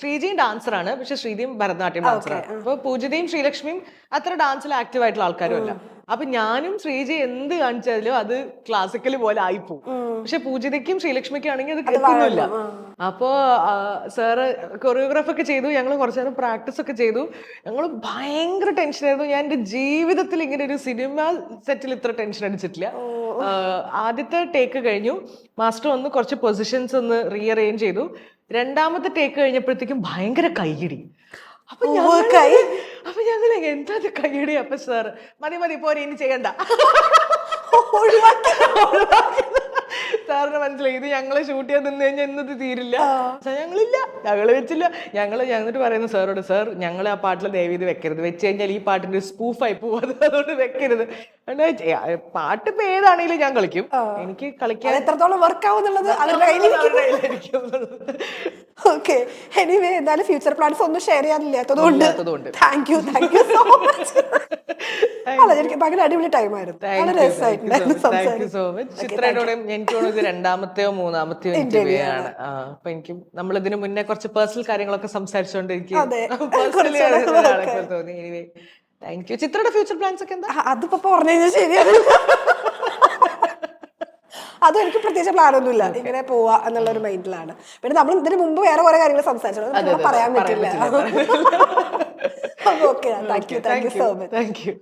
ശ്രീജിയും ഡാൻസറാണ്, പക്ഷെ ശ്രീജിയും ഭരതനാട്യം ഡാൻസറാണ്. അപ്പൊ പൂജിതയും ശ്രീലക്ഷ്മിയും അത്ര ഡാൻസിൽ ആക്റ്റീവ് ആയിട്ടുള്ള ആൾക്കാരും അല്ല. അപ്പൊ ഞാനും ശ്രീജി എന്ത് കാണിച്ചാലും അത് ക്ലാസിക്കൽ പോലെ ആയിപ്പോവും. പക്ഷെ പൂജിതയ്ക്കും ശ്രീലക്ഷ്മിക്കും ആണെങ്കിൽ അത് എത്തുന്നില്ല. അപ്പോ സാറ് കൊറിയോഗ്രാഫ് ഒക്കെ ചെയ്തു, ഞങ്ങൾ കുറച്ചു നേരം പ്രാക്ടീസ് ഒക്കെ ചെയ്തു. ഞങ്ങൾ ഭയങ്കര ടെൻഷനായിരുന്നു. ഞാൻ എൻ്റെ ജീവിതത്തിൽ ഇങ്ങനെ ഒരു സിനിമ സെറ്റിൽ ഇത്ര ടെൻഷൻ അടിച്ചിട്ടില്ല. ആദ്യത്തെ ടേക്ക് കഴിഞ്ഞു, മാസ്റ്റർ വന്ന് കുറച്ച് പൊസിഷൻസ് ഒന്ന് റീഅറേഞ്ച് ചെയ്തു. രണ്ടാമത്തെ ടേക്ക് കഴിഞ്ഞപ്പോഴത്തേക്കും ഭയങ്കര കൈയിടി. അപ്പൊ ഞങ്ങൾ എന്താ കൈയിടി? അപ്പൊ സാർ മതി പോരെ ഇനി ചെയ്യണ്ട, സാറിന് മനസ്സിലായി ഇത് ഞങ്ങളെ ഷൂട്ട് ചെയ്യാൻ നിന്ന് കഴിഞ്ഞാൽ എന്നത് തീരില്ല. ഞങ്ങള് വെച്ചില്ല. ഞങ്ങളിട്ട് പറയുന്നു സാറോട്, സാർ ഞങ്ങൾ ആ പാട്ടിൽ ദയവ് ഇത് വെക്കരുത്, വെച്ച് കഴിഞ്ഞാൽ ഈ പാട്ടിന്റെ സ്പൂഫായി പോവാതെ, അതുകൊണ്ട് വെക്കരുത്. പാട്ട് ഇപ്പൊ ഏതാണെങ്കിലും ഞാൻ കളിക്കും, എനിക്ക് കളിക്കാൻ എത്രത്തോളം വർക്ക് ആവുന്നുള്ളത് ഓക്കെ. എനിവേ എന്തായാലും ഫ്യൂച്ചർ പ്ലാൻസ് ഒന്നും ഷെയർ ചെയ്യാനില്ലാത്തതുകൊണ്ട് താങ്ക് യു സോ മച്ച്. അല്ല എനിക്ക് ഭയങ്കര അടിപൊളി ടൈം ആയിരുന്നു. എനിക്ക് തോന്നുന്നത് രണ്ടാമത്തെയോ മൂന്നാമത്തെയോ ഇന്റർവ്യൂ ആണ്. അപ്പൊ എനിക്ക് നമ്മളിതിന് മുന്നേ കുറച്ച് പേഴ്സണൽ കാര്യങ്ങളൊക്കെ സംസാരിച്ചുകൊണ്ട് എനിക്ക് തോന്നി. Anyway thank you. ചിത്രയുടെ ഫ്യൂച്ചർ പ്ലാൻസ് ഒക്കെ എന്താ? അതിപ്പോ പറഞ്ഞു കഴിഞ്ഞാൽ ശരിയാണ്. അതും എനിക്ക് പ്രത്യേകിച്ച് പ്ലാനൊന്നുമില്ല, ഇങ്ങനെ പോവാ എന്നുള്ള ഒരു മൈൻഡിലാണ്. പിന്നെ നമ്മൾ ഇതിന് മുമ്പ് വേറെ കുറെ കാര്യങ്ങൾ സംസാരിച്ചു, പറയാൻ പറ്റില്ല. Okay, thank you so much. Thank you.